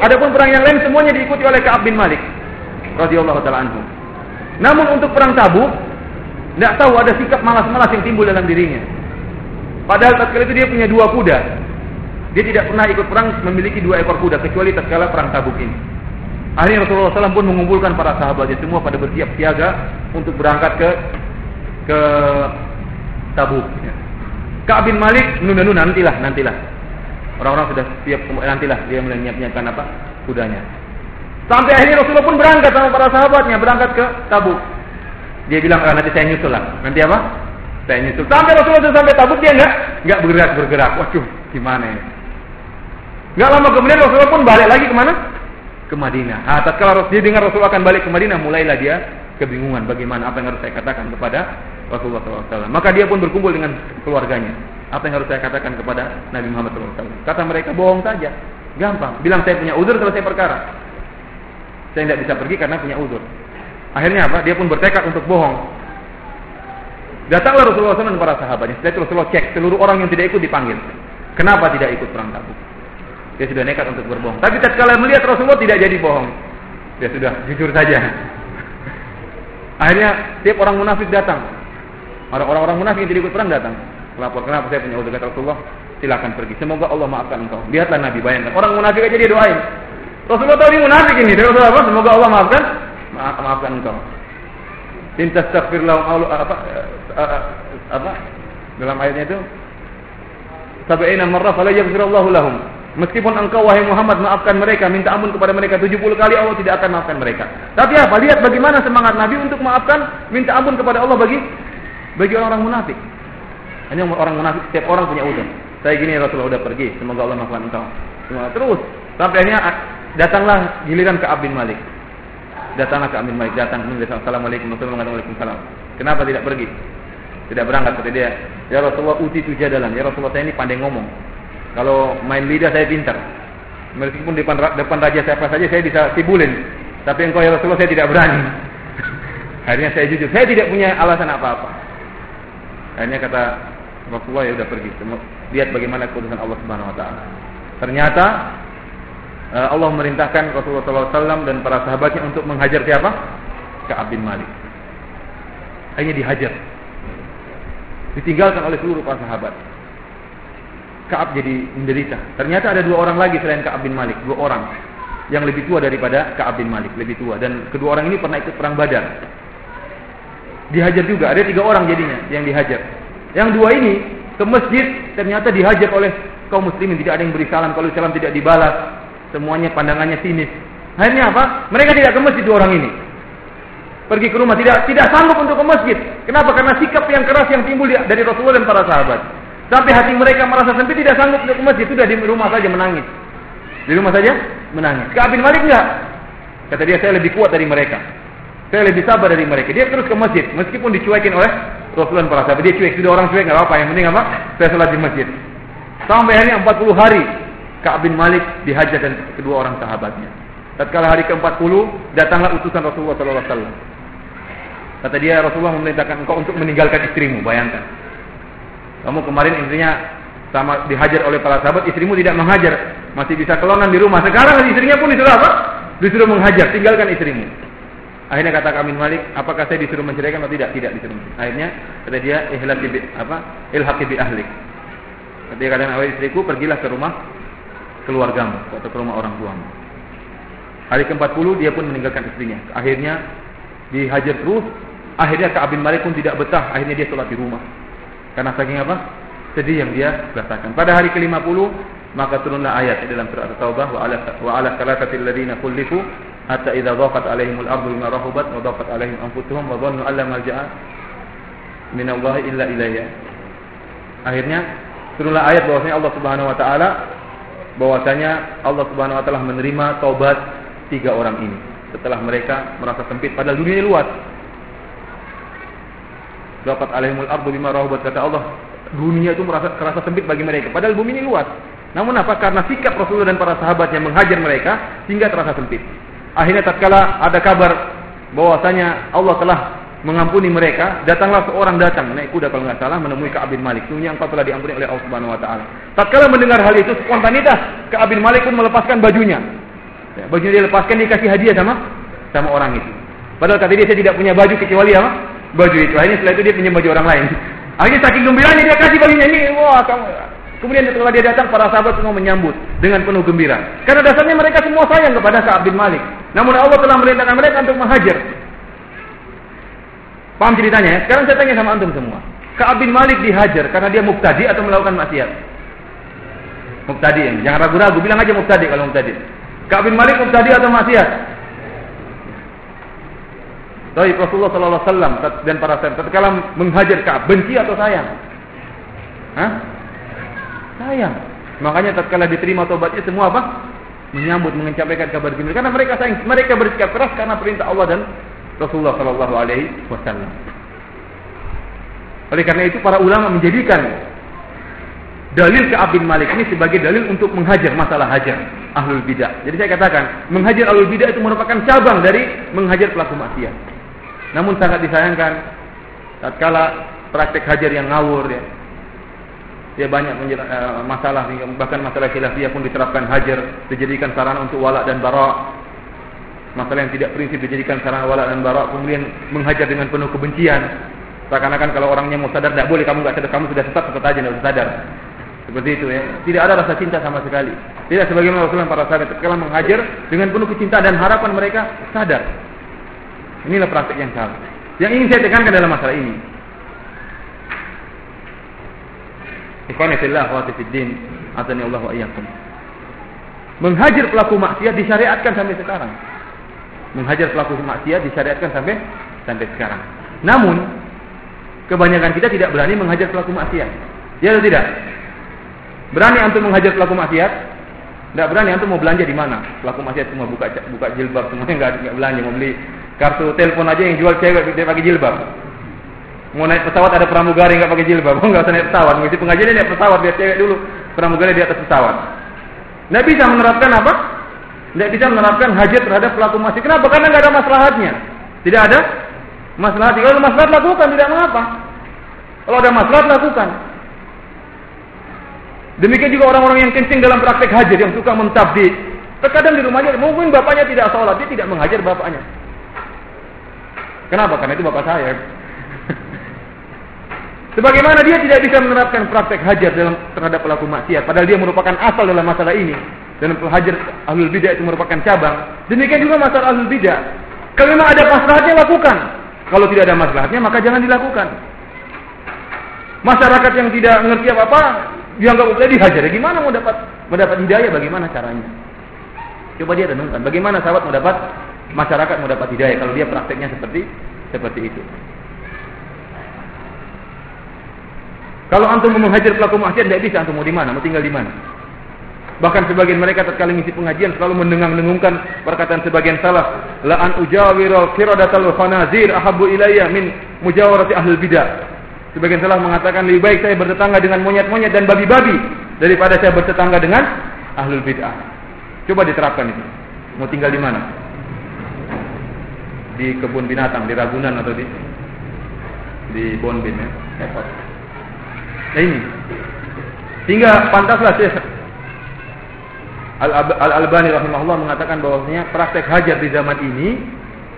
Adapun perang yang lain semuanya diikuti oleh Ka'ab bin Malik radhiyallahu taala anhu. Namun untuk perang Tabuk, tidak tahu ada sikap malas-malas yang timbul dalam dirinya. Padahal tatkala itu dia punya 2 kuda. Dia tidak pernah ikut perang memiliki 2 ekor kuda kecuali tatkala perang Tabuk ini. Akhirnya Rasulullah SAW pun mengumpulkan para sahabatnya semua pada bersiap siaga untuk berangkat ke Tabuk. Ka'ab bin Malik menunda-nunda, nantilah. Orang-orang sudah siap, nantilah dia mulai nyiapkan kudanya. Sampai akhirnya Rasulullah pun berangkat sama para sahabatnya berangkat ke Tabuk. Dia bilang, nanti saya nyusul lah. Nanti apa? Saya nyusul. Sampai Rasulullah sudah sampai Tabuk dia enggak bergerak. Waduh, gimana ini? Enggak lama kemudian Rasulullah pun balik lagi ke mana? Ke Madinah. Tatkala dia dengar Rasulullah akan balik ke Madinah, mulailah dia kebingungan bagaimana apa yang harus saya katakan kepada Rasulullah SAW. Maka dia pun berkumpul dengan keluarganya. Apa yang harus saya katakan kepada Nabi Muhammad SAW? Kata mereka, bohong saja. Gampang. Bilang saya punya uzur, selesai perkara. Saya tidak bisa pergi karena punya uzur. Akhirnya apa? Dia pun bertekad untuk bohong. Datanglah Rasulullah SAW dan para sahabatnya. Setelah itu Rasulullah cek seluruh orang yang tidak ikut dipanggil. Kenapa tidak ikut perang Tabuk? Dia sudah nekat untuk berbohong. Tapi tatkala melihat Rasulullah tidak jadi bohong. Dia sudah jujur saja. Akhirnya tiap orang munafik datang. Orang-orang munafik yang tidak ikut perang datang. Lapor, kenapa saya punya uzur? Kata Rasulullah, silakan pergi. Semoga Allah maafkan engkau. Lihatlah Nabi, bayangkan. Orang munafik aja dia doain. Rasulullah tahu dia munafik ini. Dia Rasulullah apa? Semoga Allah maafkan engkau. In tastaghfir lahum dalam ayatnya itu 70 marrah fala yaghfirullahu lahum. Meskipun engkau wahai Muhammad maafkan mereka, minta ampun kepada mereka 70 kali, Allah tidak akan maafkan mereka. Tapi apa? Lihat bagaimana semangat Nabi untuk maafkan, minta ampun kepada Allah bagi orang-orang munafik. Hanya orang munafik, setiap orang punya uzur. Saya gini, Rasulullah udah pergi, semoga Allah maafkan engkau. Terus sampai akhirnya datanglah giliran Ka'ab bin Malik. Datang Assalamualaikum warahmatullahi wabarakatuh. Kenapa tidak pergi? Tidak berangkat? Kata dia, ya Rasulullah utitu jadalan. Ya Rasulullah, saya ini pandai ngomong. Kalau main lidah saya pintar. Meskipun depan raja siapa saja saya bisa sibulin. Tapi engkau ya Rasulullah saya tidak berani. Akhirnya saya jujur, saya tidak punya alasan apa-apa. Akhirnya kata Rasulullah, ya udah pergi. Lihat bagaimana keputusan Allah Subhanahu wa taala. Ternyata Allah memerintahkan Rasulullah SAW dan para sahabatnya untuk menghajar siapa? Ka'ab bin Malik. Akhirnya dihajar. Ditinggalkan oleh seluruh para sahabat. Ka'ab jadi menderita. Ternyata ada 2 orang lagi selain Ka'ab bin Malik. 2 orang yang lebih tua daripada Ka'ab bin Malik. Lebih tua. Dan kedua orang ini pernah ikut perang Badar. Dihajar juga. Ada 3 orang jadinya yang dihajar. Yang 2 ini ke masjid ternyata dihajar oleh kaum muslimin. Tidak ada yang beri salam. Kalau salam tidak dibalas. Semuanya pandangannya sinis. Akhirnya apa? Mereka tidak ke masjid 2 orang ini. Pergi ke rumah. Tidak sanggup untuk ke masjid. Kenapa? Karena sikap yang keras yang timbul dari Rasulullah dan para sahabat. Sampai hati mereka merasa sempit, tidak sanggup untuk ke masjid. Sudah di rumah saja menangis. Di rumah saja menangis. Ka'ab bin Malik enggak. Kata dia, saya lebih kuat dari mereka. Saya lebih sabar dari mereka. Dia terus ke masjid. Meskipun dicuekin oleh Rasulullah dan para sahabat. Dia cuek. Sudah orang cuek, enggak apa-apa. Yang penting apa? Saya salat di masjid. Sampai akhirnya 40 hari. Ka'ab bin Malik dihajar dan kedua orang sahabatnya. Tatkala hari ke-40, datanglah utusan Rasulullah SAW. Kata dia, Rasulullah memerintahkan engkau untuk meninggalkan istrimu. Bayangkan. Kamu kemarin istrinya sama dihajar oleh para sahabat, istrimu tidak menghajar, masih bisa kelongan di rumah. Sekarang istrinya pun disuruh apa? Disuruh menghajar, tinggalkan istrimu. Akhirnya kata Ka'ab bin Malik, apakah saya disuruh menceraikan atau tidak? Tidak disuruh. Akhirnya kata dia, ilhaqi bi ahlik. Kata dia, kata istriku, pergilah ke rumah keluargamu atau ke rumah orang tuamu. Hari ke-40 dia pun meninggalkan istrinya. Akhirnya dihajar terus. Akhirnya Ka'ab bin Malik pun tidak betah. Akhirnya dia sholat di rumah. Karena saking apa? Sedih yang dia rasakan. Pada hari ke-50 maka turunlah ayat dalam surah At-Taubah, wa ala thalathati alladziina khulifu hatta idza dhaqat 'alaihimul ardu bima rahabat wa dhaqat 'alaihim anfusuhum wa dhannu alla malja'a minallahi illa ilayhi. Akhirnya turunlah ayat bahwasanya Allah Subhanahu wa taala Allah Subhanahu wa taala menerima taubat 3 orang ini setelah mereka merasa sempit padahal dunia luas. Dhaqat 'alaihimul ardu bima rahabat, kata Allah, dunia itu kerasa sempit bagi mereka padahal bumi ini luas. Namun apa? Karena sikap Rasulullah dan para sahabat yang menghajar mereka sehingga terasa sempit. Akhirnya tatkala ada kabar bahwasanya Allah telah mengampuni mereka, datanglah seorang naik kuda kalau nggak salah menemui Ka'ab bin Malik. Sungguhnya engkau telah diampuni oleh Allah Subhanahu wa taala. Tatkala mendengar hal itu, spontanitas Ka'ab bin Malik pun melepaskan bajunya. Ya, bajunya dia lepaskan, dikasih hadiah sama orang itu. Padahal kata dia, saya tidak punya baju kecuali apa? Baju itu. Akhirnya setelah itu dia pinjam baju orang lain. Akhirnya saking gembiranya dia kasih bajunya ini. Wah, kamu. Kemudian setelah dia datang, para sahabat semua menyambut dengan penuh gembira. Karena dasarnya mereka semua sayang kepada Ka'ab bin Malik. Namun Allah telah merintahkan mereka untuk menghajar. Paham ceritanya ya? Sekarang saya tanya sama antum semua. Ka'ab bin Malik dihajar karena dia mubtadi atau melakukan maksiat? Mubtadi ya. Jangan ragu-ragu, bilang aja mubtadi kalau mubtadi. Ka'ab bin Malik mubtadi atau maksiat? Baik, Rasulullah sallallahu alaihi wasallam dan para sahabat tatkala menghajar Ka'ab, benci atau sayang? Hah? Sayang. Makanya tatkala diterima taubatnya semua apa? Menyambut, menyampaikan kabar gembira. Karena mereka sayang, mereka bersikap keras karena perintah Allah dan Rasulullah sallallahu alaihi wasallam. Oleh karena itu para ulama menjadikan dalil Ka'ab bin Malik ini sebagai dalil untuk menghajar masalah hajar ahlul bidah. Jadi saya katakan, menghajar ahlul bidah itu merupakan cabang dari menghajar pelaku maksiat. Namun sangat disayangkan tatkala praktek hajar yang ngawur ya. Dia banyak masalah, bahkan masalah khilafiyah pun diterapkan hajar, dijadikan sarana untuk wala dan bara. Masalah yang tidak prinsip dijadikan sarana wala dan bara, kemudian menghajar dengan penuh kebencian. Seakan-akan kalau orangnya mau sadar, tidak boleh, kamu nggak sadar, kamu sudah sesat, tetap aja nggak usah sadar. Seperti itu ya. Tidak ada rasa cinta sama sekali. Tidak sebagaimana Rasulullah para sahabat tatkala menghajar dengan penuh kecintaan dan harapan mereka sadar. Inilah praktik yang salah. Yang ingin saya tekankan dalam masalah ini. Ikhwani fillah wa fiddin, atani Allah wa iyyakum. Menghajar pelaku maksiat disyariatkan sampai sekarang. Menghajar pelaku maksiat disyariatkan sampai sekarang. Namun kebanyakan kita tidak berani menghajar pelaku maksiat. Ya atau tidak? Berani antum menghajar pelaku maksiat? Tidak berani. Antum mau belanja di mana? Pelaku maksiat semua buka jilbab, semuanya enggak belanja, mau beli kartu telepon aja yang jual cewek dia pakai jilbab. Mau naik pesawat ada pramugari enggak pakai jilbab, enggak usah naik pesawat. Mesti pengajian naik pesawat, biar cewek dulu pramugari di atas pesawat. Tidak bisa menerapkan apa? Tidak bisa menerapkan hajar terhadap pelaku maksiat. Kenapa? Karena enggak ada maslahatnya. Tidak ada maslahat. Kalau ada maslahat lakukan, tidak mengapa. Kalau ada maslahat lakukan. Demikian juga orang-orang yang kencing dalam praktek hajar, yang suka mentabdid. Terkadang di rumahnya, mungkin bapaknya tidak sholat, dia tidak menghajar bapaknya. Kenapa? Karena itu bapak saya. Sebagaimana dia tidak bisa menerapkan praktek hajar terhadap pelaku maksiat, padahal dia merupakan asal dalam masalah ini. Dan hajar ahlul bidah itu merupakan cabang. Demikian juga masalah ahlul bidah. Kalau memang ada maslahatnya, lakukan. Kalau tidak ada maslahatnya, maka jangan dilakukan. Masyarakat yang tidak mengerti apa-apa dianggap udah dihajar. Gimana mau dapat hidayah? Bagaimana caranya? Coba dia renungkan. Bagaimana sahabat masyarakat mau dapat hidayah kalau dia prakteknya seperti itu? Kalau antum mau menghajar pelaku maksiat tidak bisa, antum mau di mana? Mau tinggal di mana? Bahkan sebagian mereka tatkala ngisi pengajian selalu mendengung-dengungkan perkataan sebagian salaf, la an ujawira qiradatal khanazir ahabbu ilayya min mujawarati ahlul bidah. Sebagian salaf mengatakan lebih baik saya bertetangga dengan monyet-monyet dan babi-babi daripada saya bertetangga dengan ahlul bidah. Coba diterapkan itu. Mau tinggal di mana? Di kebun binatang, di Ragunan atau di Bonbin ya. Nah ini. Sehingga pantaslah Syekh Al-Albani rahimahullah mengatakan bahwasanya praktek hajar di zaman ini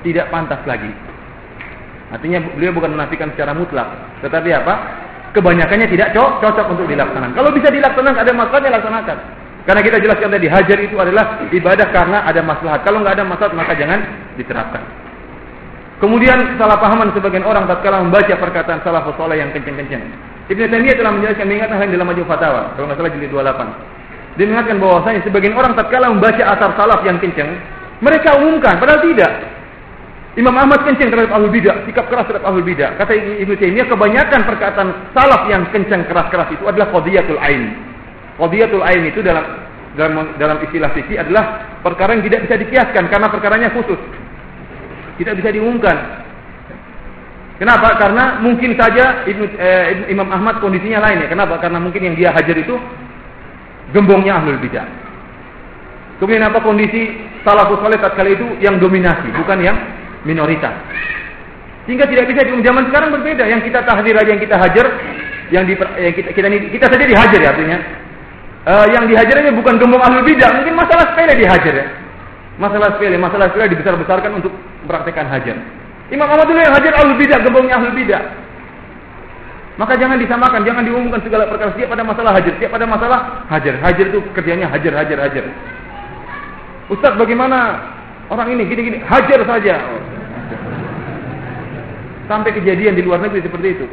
tidak pantas lagi. Artinya beliau bukan menafikan secara mutlak, tetapi apa? Kebanyakannya tidak cocok untuk dilaksanakan. Kalau bisa dilaksanakan, ada maslahatnya, laksanakan. Karena kita jelaskan tadi, hajar itu adalah ibadah karena ada maslahat. Kalau nggak ada maslahat, maka jangan diterapkan. Kemudian kesalahpahaman sebagian orang tatkala membaca perkataan salafus saleh yang kencang-kencang. Ibnu Taimiyah telah menjelaskan, mengingatkan hal dalam Majmu' Fatawa, kalau nggak salah jilid 28. Dia mengatakan bahwasanya sebagian orang tatkala membaca asar salaf yang kencang, mereka umumkan, padahal tidak. Imam Ahmad kencang terhadap ahlul bidah, sikap keras terhadap ahlul bidah. Kata Ibnu Taimiyah, kebanyakan perkataan salaf yang kencang keras-keras itu adalah qadiyatul ain. Qadiyatul ain itu dalam istilah fikih adalah perkara yang tidak bisa dikiaskan karena perkaranya khusus. Tidak bisa diumumkan. Kenapa? Karena mungkin saja Imam Ahmad kondisinya lain ya. Kenapa? Karena mungkin yang dia hajar itu gembongnya ahlul bidah. Kemudian apa kondisi salafus saleh tatkala itu yang dominasi, bukan yang minoritas. Sehingga tidak bisa zaman sekarang berbeda. Yang kita tahdir aja, yang kita hajar, kita saja dihajar ya artinya. Yang dihajarnya bukan gembong ahlul bidah, mungkin masalah sepele dihajar ya. Masalah sepele dibesar-besarkan untuk mempraktekkan hajar. Imam Ahmad dulu yang hajar ahlul bidah, gembongnya ahlul bidah. Maka jangan disamakan, jangan diumumkan segala perkara. Setiap pada masalah hajar, setiap pada masalah hajar. Hajar itu kerjanya hajar. Ustaz, bagaimana orang ini gini-gini? Hajar saja. Sampai kejadian di luar negeri seperti itu.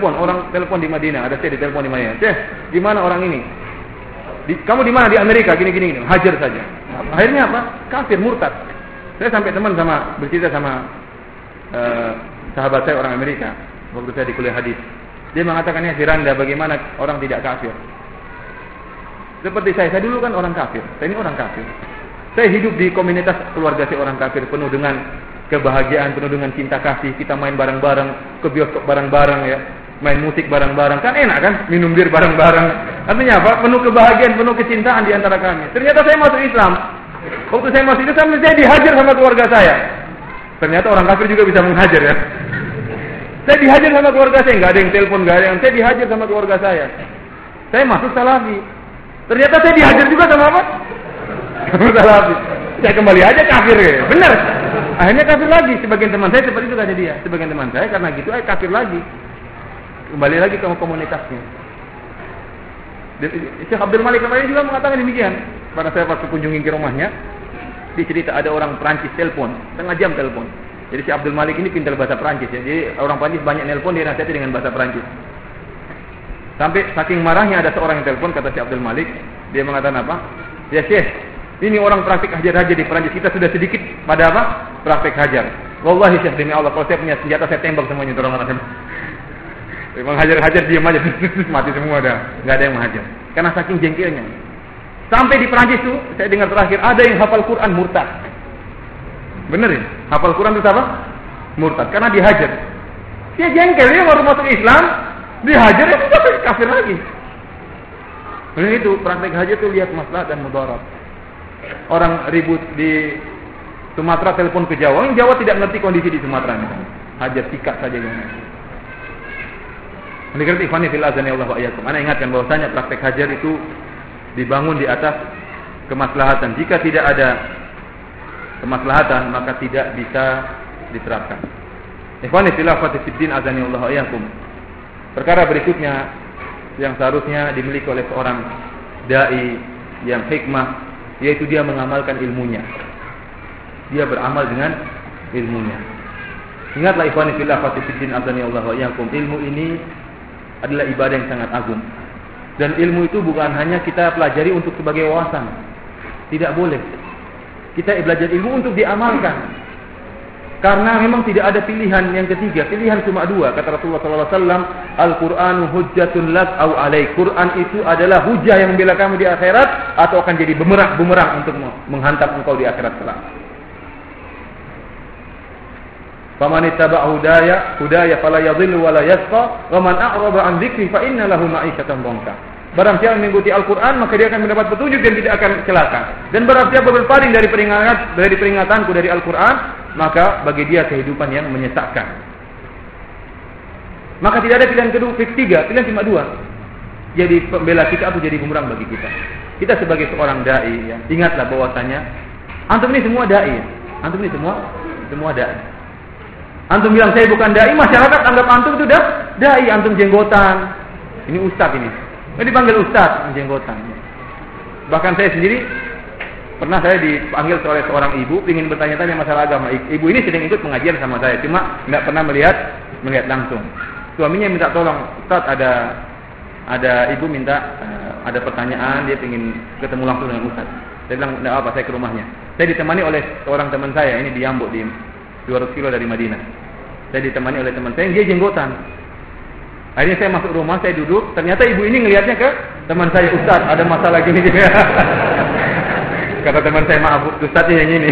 Orang telepon di Madinah, ada saya di telepon di Madinah. Syekh, di mana orang ini? Kamu di mana? Di Amerika, gini. Hajar saja. Akhirnya apa? Kafir, murtad. Saya sampai teman bercerita sama sahabat saya orang Amerika waktu saya di kuliah hadis. Dia mengatakannya, Firanda, bagaimana orang tidak kafir? Seperti saya dulu kan orang kafir. Saya ini orang kafir. Saya hidup di komunitas keluarga saya orang kafir, penuh dengan kebahagiaan, penuh dengan cinta kasih. Kita main bareng-bareng, ke bioskop bareng-bareng ya, main musik bareng-bareng. Kan enak kan, minum bir bareng-bareng. Artinya apa? Penuh kebahagiaan, penuh kecintaan di antara kami. Ternyata saya masuk Islam. Waktu saya masuk Islam, saya dihajar sama keluarga saya. Ternyata orang kafir juga bisa menghajar ya. Saya dihajar sama keluarga saya, nggak ada yang telepon, nggak ada yang. Saya dihajar sama keluarga saya. Saya masuk Salafi. Ternyata saya dihajar juga sama apa? Salafi. Saya kembali aja kafir ya. Benar. Akhirnya kafir lagi. Sebagian teman saya seperti itu kata dia. Sebagian teman saya karena gitu kafir lagi. Kembali lagi ke komunitasnya. Syekh Abdul Malik kemarin juga mengatakan demikian. Pada saya pas kunjungi ke rumahnya, dia cerita ada orang Perancis telepon, setengah jam telepon. Jadi Syekh Abdul Malik ini pintar bahasa Perancis ya. Jadi orang Perancis banyak nelpon, dia nasihati dengan bahasa Perancis. Sampai saking marahnya ada seorang yang telepon, kata Syekh Abdul Malik, dia mengatakan apa? Ya Syekh, ini orang praktik hajar-hajar di Perancis, kita sudah sedikit pada apa? Praktik hajar. Wallahi Syekh, demi Allah, kalau saya punya senjata saya tembak semuanya orang-orang. Memang hajar-hajar diam aja, mati semua dah, nggak ada yang menghajar. Karena saking jengkelnya. Sampai di Perancis tuh, saya dengar terakhir ada yang hafal Quran murtad. Bener ya? Hafal Quran itu apa? Murtad, karena dihajar. Dia jengkel, dia baru masuk Islam, dihajar ya kafir lagi. Nah itu praktek hajar tuh lihat maslahat dan mudarat. Orang ribut di Sumatera telepon ke Jawa, yang Jawa tidak ngerti kondisi di Sumatera misalnya. Hajar sikat saja gimana. Oleh karena ikhwani fil azan ya Allah wa iyyakum. Ana ingatkan bahwasanya praktek hajar itu dibangun di atas kemaslahatan. Jika tidak ada kemaslahatan maka tidak bisa diterapkan. Ikhwani fillah fatiddin azan ya Allah wa iyyakum. Perkara berikutnya yang seharusnya dimiliki oleh seorang dai yang hikmah, yaitu dia mengamalkan ilmunya. Dia beramal dengan ilmunya. Ingatlah ikhwani fillah fatiddin azan ya Allah wa iyyakum. Ilmu ini adalah ibadah yang sangat agung. Dan ilmu itu bukan hanya kita pelajari untuk sebagai wawasan. Tidak boleh. Kita belajar ilmu untuk diamalkan. Karena memang tidak ada pilihan yang ketiga. Pilihan cuma dua. Kata Rasulullah SAW, Al-Qur'anu hujjatun lak au alaik. Quran itu adalah hujah yang membela kamu di akhirat, atau akan jadi bumerang untuk menghantam engkau di akhirat kelak. Faman ittaba'a hudaya fala yadhillu wa la yashqa wa man a'rada an dzikri fa inna lahu ma'isyatan dhanka. Barang siapa mengikuti Al-Qur'an maka dia akan mendapat petunjuk dan tidak akan celaka. Dan barang siapa berpaling dari peringatanku dari Al-Qur'an, maka bagi dia kehidupan yang menyesatkan. Maka tidak ada pilihan ketiga, pilihan cuma dua. Jadi pembela kita atau jadi bumerang bagi kita. Kita sebagai seorang dai ya, ingatlah bahwasanya antum ini semua dai. Antum ini semua dai. Antum bilang saya bukan dai, masyarakat anggap antum itu dai, antum jenggotan. Ini ustaz ini. Ini dipanggil ustaz, jenggotan. Bahkan saya sendiri pernah saya dipanggil oleh seorang ibu ingin bertanya-tanya masalah agama. Ibu ini sedang ikut pengajian sama saya, cuma tidak pernah melihat langsung. Suaminya minta tolong, Ustaz, ada ibu minta ada pertanyaan, dia ingin ketemu langsung dengan ustaz. Saya bilang tidak apa, saya ke rumahnya. Saya ditemani oleh seorang teman saya, ini di Yambuk, di 200 kilo dari Madinah. Saya ditemani oleh teman saya, dia jenggotan. Akhirnya saya masuk rumah, saya duduk. Ternyata ibu ini ngelihatnya ke teman saya, Ustaz, ada masalah gini. Kata teman saya, maaf, Ustaznya yang ini.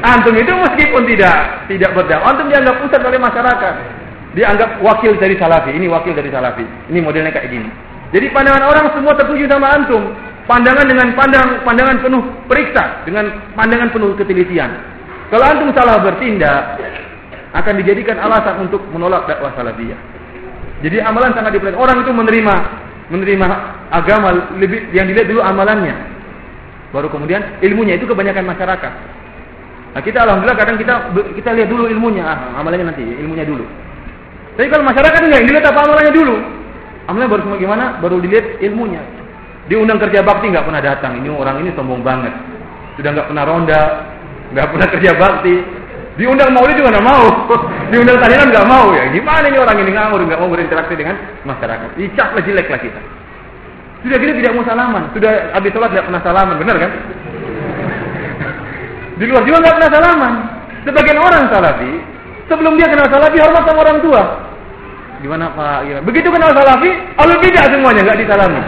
Antum itu meskipun tidak berdakwah, antum dianggap ustaz oleh masyarakat. Dianggap wakil dari Salafi. Ini wakil dari Salafi. Ini modelnya kayak gini. Jadi pandangan orang semua tertuju sama antum. Pandangan dengan pandangan penuh periksa, dengan pandangan penuh ketelitian. Kalau antum salah bertindak, akan dijadikan alasan untuk menolak dakwah salafiyah. Jadi amalan sangat diperhatikan. Orang itu menerima agama lebih yang dilihat dulu amalannya. Baru kemudian ilmunya, itu kebanyakan masyarakat. Nah, kita alhamdulillah kadang kita lihat dulu ilmunya, amalannya nanti, ilmunya dulu. Tapi kalau masyarakat enggak, yang dilihat apa amalannya dulu. Amalannya baru semua gimana? Baru dilihat ilmunya. Diundang kerja bakti enggak pernah datang. Ini orang ini sombong banget. Sudah enggak pernah ronda, enggak pernah kerja bakti. Diundang maulid juga enggak mau. Diundang tahlilan enggak mau. Ya gimana ini orang ini ngawur, enggak mau berinteraksi dengan masyarakat. Dicaplah jeleklah kita. Sudah gitu tidak mau salaman. Sudah habis sholat tidak pernah salaman, benar kan? Di luar juga nggak pernah salaman. Sebagian orang salafi, sebelum dia kenal salafi hormat sama orang tua. Gimana Pak? Gimana? Begitu kenal salafi, alul bidah semuanya nggak disalami.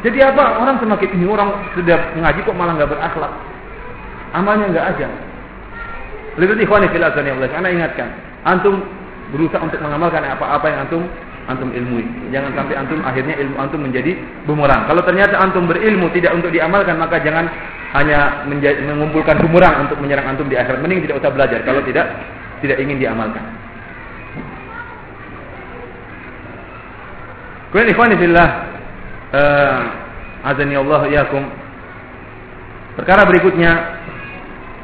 Jadi apa? Orang semakin ini orang sudah mengaji kok malah nggak berakhlak. Amalnya nggak ada. Lebih ikhwani fillah Allah. Karena ingatkan, antum berusaha untuk mengamalkan apa-apa yang antum ilmui. Jangan sampai antum akhirnya ilmu antum menjadi bumerang. Kalau ternyata antum berilmu tidak untuk diamalkan, maka jangan hanya mengumpulkan bumerang untuk menyerang antum di akhirat. Mending tidak usah belajar kalau tidak ingin diamalkan. Kemudian ikhwani fillah, azani Allah iyakum. Perkara berikutnya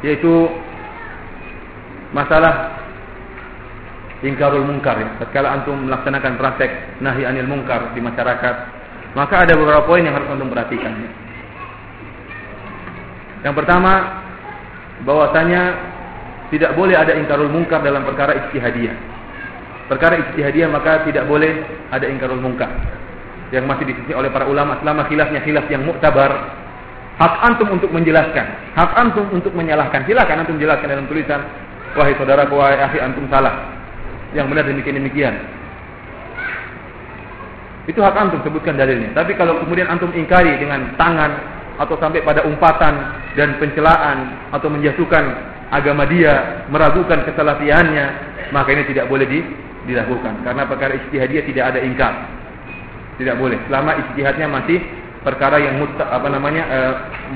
yaitu masalah ingkarul munkar. Tatkala antum melaksanakan praktek nahi anil munkar di masyarakat, maka ada beberapa poin yang harus antum perhatikan. Yang pertama, bahwasanya tidak boleh ada ingkarul munkar dalam perkara ijtihadiyah. Perkara ijtihadiyah maka tidak boleh ada ingkarul munkar. Yang masih disisi oleh para ulama selama khilafnya khilaf yang muktabar, hak antum untuk menjelaskan, hak antum untuk menyalahkan. Silakan antum jelaskan dalam tulisan, wahai saudara, wahai akhi, antum salah. Yang benar demikian. Itu hak antum, sebutkan dalilnya. Tapi kalau kemudian antum ingkari dengan tangan atau sampai pada umpatan dan pencelaan atau menjatuhkan agama dia, meragukan kesalafiannya, maka ini tidak boleh dilakukan. Karena perkara ijtihadiyah tidak ada ingkar. Tidak boleh. Selama ijtihadnya masih perkara yang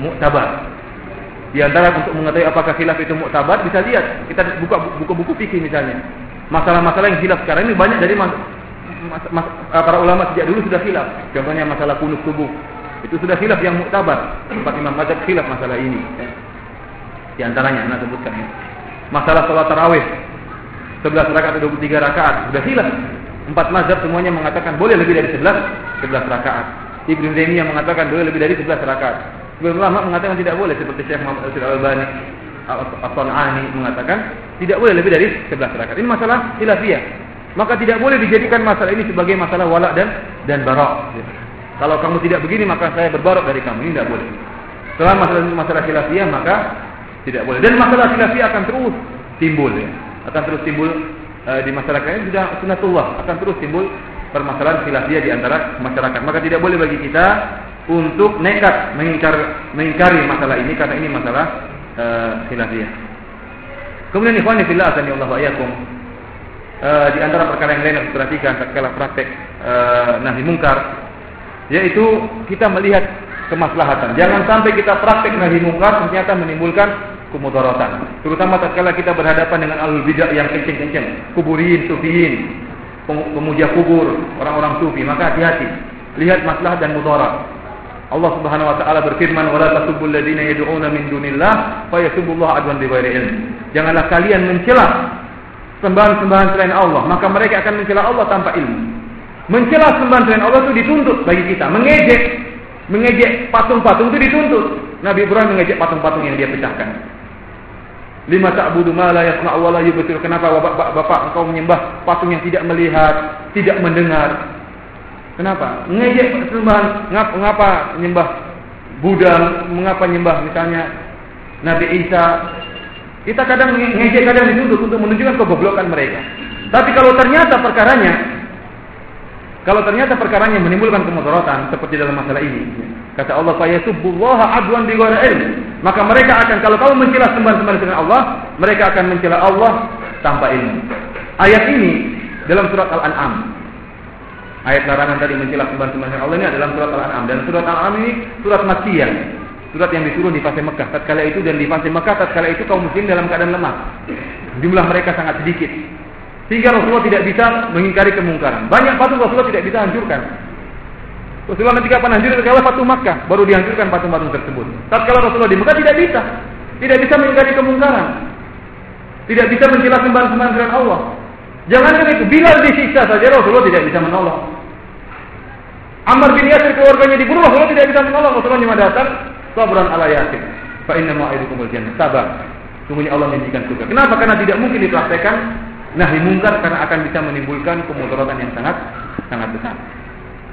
muktabar. Di antara untuk mengetahui apakah khilaf itu muktabar, bisa lihat, kita buka buku-buku fikih misalnya. Masalah-masalah yang khilaf sekarang ini banyak dari para ulama sejak dulu sudah khilaf. Contohnya masalah kunut subuh. Itu sudah khilaf yang muktabar. Empat imam mazhab khilaf masalah ini. Di antaranya anda sebutkan ya. Masalah salat tarawih 11 rakaat atau 23 rakaat sudah khilaf. Empat mazhab semuanya mengatakan boleh lebih dari 11 rakaat. Ibnu Taimiyah mengatakan boleh lebih dari 11 rakaat. Sebagian ulama mengatakan tidak boleh, seperti Syekh Muhammad Al-Albani As-San'ani mengatakan tidak boleh lebih dari 11 rakaat. Ini masalah khilafiyah. Maka tidak boleh dijadikan masalah ini sebagai masalah wala dan bara'. Kalau kamu tidak begini maka saya berbarok dari kamu. Ini tidak boleh. Setelah masalah khilafiyah maka tidak boleh. Dan masalah khilafiyah akan terus timbul ya. Akan terus timbul di masyarakat ini sudah sunnatullah, akan terus timbul permasalahan khilafiyah di antara masyarakat. Maka tidak boleh bagi kita untuk nekat mengingkari masalah ini karena ini masalah khilafiyah. Kemudian ikhwani fillah azani Allah wa iyyakum, di antara perkara yang lain yang diperhatikan tatkala praktek nahi mungkar, yaitu kita melihat kemaslahatan. Jangan sampai kita praktek nahi mungkar ternyata menimbulkan kemudaratan. Terutama tatkala kita berhadapan dengan ahlul bidah yang kenceng-kenceng, kuburin, sufiyin, pemuja kubur, orang-orang sufi, maka hati-hati. Lihat maslahat dan mudarat. Allah Subhanahu wa taala berfirman, "Wala tasubbul ladzina yad'una min dunillah fa yasubbullaha adwan bighairi ilm." Janganlah kalian mencela sembahan-sembahan selain Allah, maka mereka akan mencela Allah tanpa ilmu. Mencela sembahan selain Allah itu dituntut bagi kita. Mengejek patung-patung itu dituntut. Nabi Ibrahim mengejek patung-patung yang dia pecahkan. Lima ta'budu ma la yasma'u wa la yubsir. Kenapa bapak engkau menyembah patung yang tidak melihat, tidak mendengar? Kenapa? Mengejek sembahan, mengapa menyembah Buddha, mengapa menyembah misalnya Nabi Isa? Kita kadang mengejek, kadang dituntut untuk menunjukkan kegoblokan mereka. Tapi kalau ternyata perkaranya menimbulkan kemudaratan seperti dalam masalah ini, kata Allah, fa yasubbullaha adwan bighairi ilm, maka mereka akan, kalau kamu mencela sembahan-sembahan selain Allah, mereka akan mencela Allah tanpa ilmu. Ayat ini dalam surat Al-An'am. Ayat larangan tadi mencela sembahan-sembahan selain Allah ini adalah surat Al-An'am, dan surat Al-An'am ini surat Makkiyah, surat yang diturun di fase Mekah tatkala itu, dan di fase Mekah tatkala itu kaum muslim dalam keadaan lemah. Jumlah mereka sangat sedikit, sehingga Rasulullah tidak bisa mengingkari kemungkaran. Banyak patung Rasulullah tidak bisa hancurkan. Rasulullah nanti kapan hancur? Tatkala Fatu Makkah baru dihancurkan patung-patung tersebut. Tatkala Rasulullah di Mekah tidak bisa mengingkari kemungkaran, tidak bisa mencela sembahan-sembahan selain Allah. Jangankan itu, Bilal disiksa saja Rasulullah tidak bisa menolong. Ammar bin Yasir keluarganya dibunuh, Rasulullah tidak bisa menolong. Rasulullah cuma datang, sabran ala Yasir, fa inna ma'idukumul jannah. Sabar, sungguhnya Allah menjanjikan surga. Kenapa? Karena tidak mungkin dipraktekkan nahi mungkar, karena akan bisa menimbulkan kemudaratan yang sangat besar.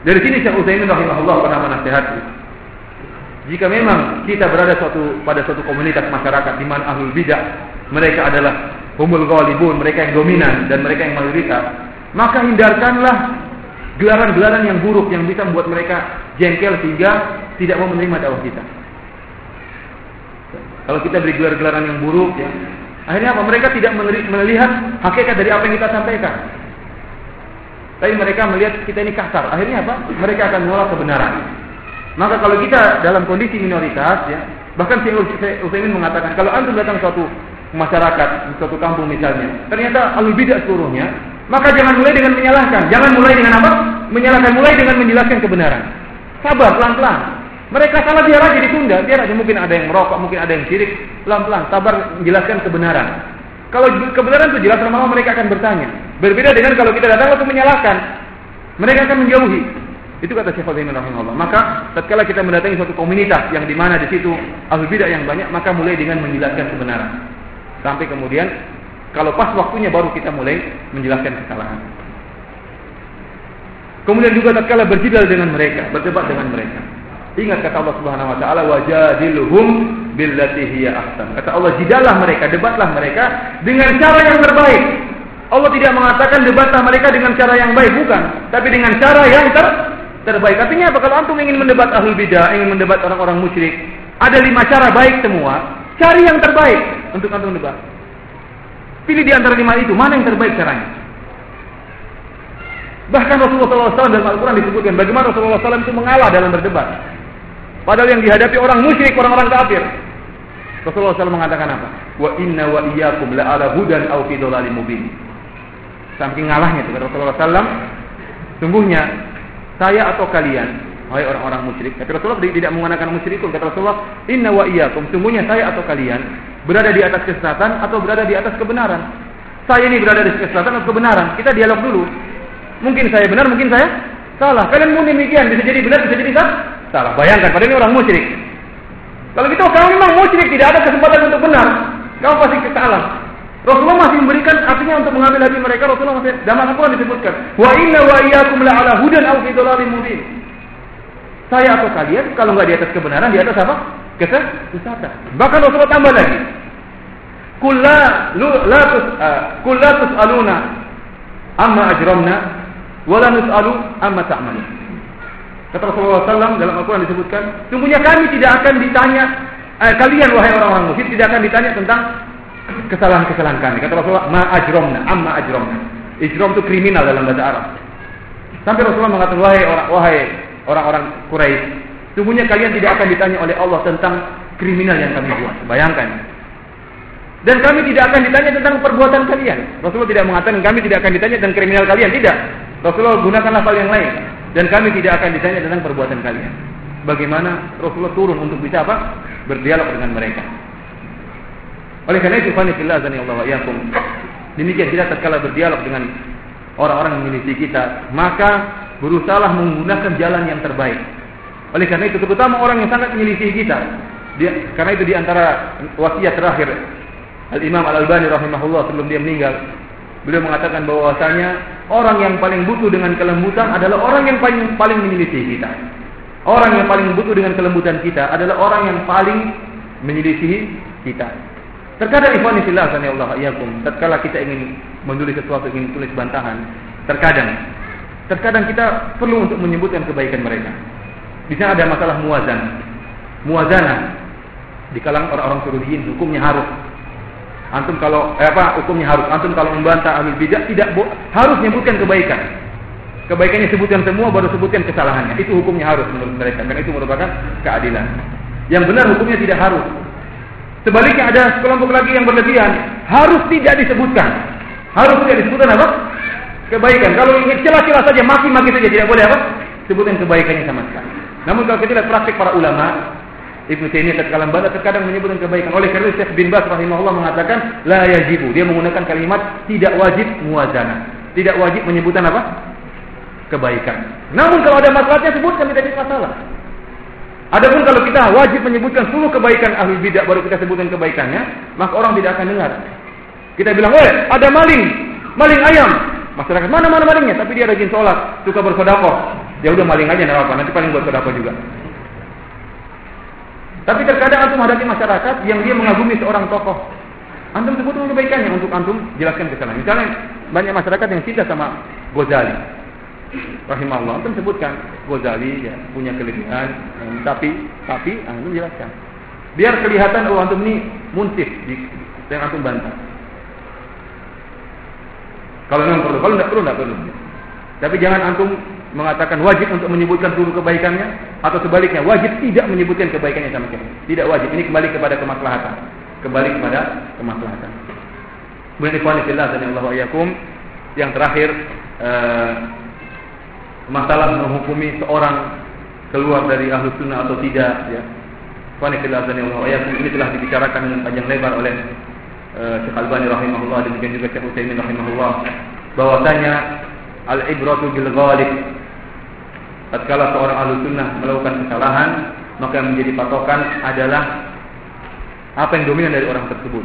Dari sini Syekh Utsaimin rahimahullah pernah menasihati, jika memang kita berada pada suatu komunitas masyarakat di mana ahlul bidah mereka adalah humul ghalibun, mereka yang dominan dan mereka yang mayoritas, maka hindarkanlah gelaran-gelaran yang buruk yang bisa membuat mereka jengkel sehingga tidak mau menerima dakwah kita. Kalau kita beri gelar-gelaran yang buruk, ya, akhirnya apa? Mereka tidak melihat hakikat dari apa yang kita sampaikan. Tapi mereka melihat kita ini kasar. Akhirnya apa? Mereka akan menolak kebenaran. Maka kalau kita dalam kondisi minoritas, ya, bahkan Syekh Utsaimin mengatakan, kalau antum datang suatu masyarakat, suatu kampung misalnya, ternyata ahlul bidah seluruhnya, maka jangan mulai dengan menyalahkan. Jangan mulai dengan apa? Menyalahkan, mulai dengan menjelaskan kebenaran. Sabar, pelan-pelan. Mereka salah, biar aja ditunda. Biar aja, mungkin ada yang merokok, mungkin ada yang syirik. Pelan-pelan, sabar menjelaskan kebenaran. Kalau kebenaran itu jelas, lama-lama mereka akan bertanya. Berbeda dengan kalau kita datang lalu menyalahkan, mereka akan menjauhi. Itu kata Syekh Utsaimin rahimahullah. Maka tatkala kita mendatangi suatu komunitas yang di mana di situ ahlul bidah yang banyak, maka mulai dengan menjelaskan kebenaran. Sampai kemudian kalau pas waktunya baru kita mulai menjelaskan kesalahan. Kemudian juga tatkala berjidal dengan mereka, berdebat dengan mereka, ingat kata Allah Subhanahu wa taala, wajadilhum billati hiya ahsan. Kata Allah, jidallah mereka, debatlah mereka dengan cara yang terbaik. Allah tidak mengatakan debatlah mereka dengan cara yang baik, bukan, tapi dengan cara yang terbaik. Artinya apa? Kalau antum ingin mendebat ahlul bidah, ingin mendebat orang-orang musyrik, ada 5 cara baik semua. Cari yang terbaik untuk antum debat. Pilih di antara 5 itu, mana yang terbaik caranya. Bahkan Rasulullah SAW dalam Al-Quran disebutkan bagaimana Rasulullah SAW itu mengalah dalam berdebat. Padahal yang dihadapi orang musyrik, orang-orang kafir. Rasulullah SAW mengatakan apa? Wa inna wa iyyakum la'ala hudan aw fi dhalalin mubin. Saking ngalahnya itu Rasulullah SAW, sungguhnya saya atau kalian, wahai orang-orang musyrik. Tapi Rasulullah tidak menggunakan musyrikun. Kata Rasulullah, inna wa iyyakum, sungguhnya saya atau kalian berada di atas kesesatan atau berada di atas kebenaran. Saya ini berada di kesesatan atau kebenaran. Kita dialog dulu. Mungkin saya benar, mungkin saya salah. Kalian mau demikian, bisa jadi benar, bisa jadi salah. Bayangkan, padahal ini orang musyrik. Kalau gitu, kalau memang musyrik tidak ada kesempatan untuk benar, kamu pasti salah. Rasulullah masih memberikan, artinya untuk mengambil hati mereka. Rasulullah masih dalam Al-Quran disebutkan, wa inna wa iyyakum la'ala hudan aw fi dhalalin mubin. Saya atau kalian kalau nggak di atas kebenaran, di atas apa? Kesesatan. Bahkan Rasulullah tambah lagi, kulla tus'aluna amma ajramna wa la nus'alu amma ta'malun. Kata Rasulullah SAW dalam Al-Quran disebutkan, sungguhnya kami tidak akan ditanya, kalian wahai orang-orang musyrik tidak akan ditanya tentang kesalahan-kesalahan kami. Kata Rasulullah, ma ajramna amma ajramna. Ijram itu kriminal dalam bahasa Arab. Sampai Rasulullah mengatakan, wahai orang-orang Quraisy, sungguhnya kalian tidak akan ditanya oleh Allah tentang kriminal yang kami buat. Bayangkan. Dan kami tidak akan ditanya tentang perbuatan kalian. Rasulullah tidak mengatakan kami tidak akan ditanya tentang kriminal kalian. Tidak. Rasulullah gunakan lafal yang lain. Dan kami tidak akan ditanya tentang perbuatan kalian. Bagaimana Rasulullah turun untuk bisa apa? Berdialog dengan mereka. Oleh karena itu, fanifillah azanillahu wa iyyakum. Demikian kita tatkala berdialog dengan orang-orang yang menyelisih kita, maka berusahalah menggunakan jalan yang terbaik. Oleh karena itu, terutama orang yang sangat menyelisih kita. Karena itu di antara wasiat terakhir Al-Imam Al-Albani rahimahullah sebelum dia meninggal, beliau mengatakan bahwasanya orang yang paling butuh dengan kelembutan adalah orang yang paling menyelisih kita. Orang yang paling butuh dengan kelembutan kita adalah orang yang paling menyelisih kita. Terkadang ikhwan fillah sanallahu iyyakum, tatkala kita ingin menulis sesuatu, ingin tulis bantahan, terkadang kita perlu untuk menyebutkan kebaikan mereka. Di sana ada masalah muwazanah di kalangan orang-orang Suruhiyin, hukumnya harus. Antum kalau hukumnya harus. Antum kalau membantah ahlul bidah tidak harus menyebutkan kebaikan. Kebaikannya sebutkan semua, baru sebutkan kesalahannya. Itu hukumnya harus menurut mereka, karena itu merupakan keadilan. Yang benar hukumnya tidak harus. Sebaliknya ada sekelompok lagi yang berlebihan, harus tidak disebutkan. Harus tidak disebutkan apa? Kebaikan. Kalau ingin celah-celah saja, maki-maki saja, tidak boleh apa? Sebutkan kebaikannya sama sekali. Namun kalau kita lihat praktik para ulama, Ibnu Taimiyah tatkala membaca terkadang menyebutkan kebaikan. Oleh karena itu Syekh bin Baz rahimahullah mengatakan la yajibu. Dia menggunakan kalimat tidak wajib muwazanah. Tidak wajib menyebutkan apa? Kebaikan. Namun kalau ada masalahnya sebutkan, tidak ada masalah. Adapun kalau kita wajib menyebutkan seluruh kebaikan ahli bidah baru kita sebutkan kebaikannya, maka orang tidak akan dengar. Kita bilang, "Weh, ada maling ayam." Masyarakat, mana malingnya? Tapi dia rajin sholat, suka bersedekah. Ya udah maling aja enggak apa-apa, nanti paling buat sedekah juga. Tapi terkadang antum hadapi masyarakat yang dia mengagumi seorang tokoh. Antum sebutkan kebaikannya untuk antum jelaskan kesalahan. Misalnya banyak masyarakat yang cinta sama Ghazali. Rahimahullah, antum sebutkan Ghazali ya, punya kelebihan, tapi antum jelaskan. Biar kelihatan oh antum ini munsif yang antum bantah. Kalau memang perlu, kalau tidak perlu. Tapi jangan antum mengatakan wajib untuk menyebutkan seluruh kebaikannya, atau sebaliknya wajib tidak menyebutkan kebaikannya sama sekali. Tidak wajib. Ini kembali kepada kemaslahatan. Kemudian ikhwan fillah dan Allah wa iyyakum, yang terakhir masalah menghukumi seorang keluar dari ahlus sunnah atau tidak, ya. Ikhwan fillah dan Allah wa iyyakum, ini telah dibicarakan dengan panjang lebar oleh Syekh Albani rahimahullah dan juga Syekh Utsaimin rahimahullah, bahwasanya al-ibratu bil ghalib. Tatkala seorang ahlu sunnah melakukan kesalahan, maka yang menjadi patokan adalah apa yang dominan dari orang tersebut.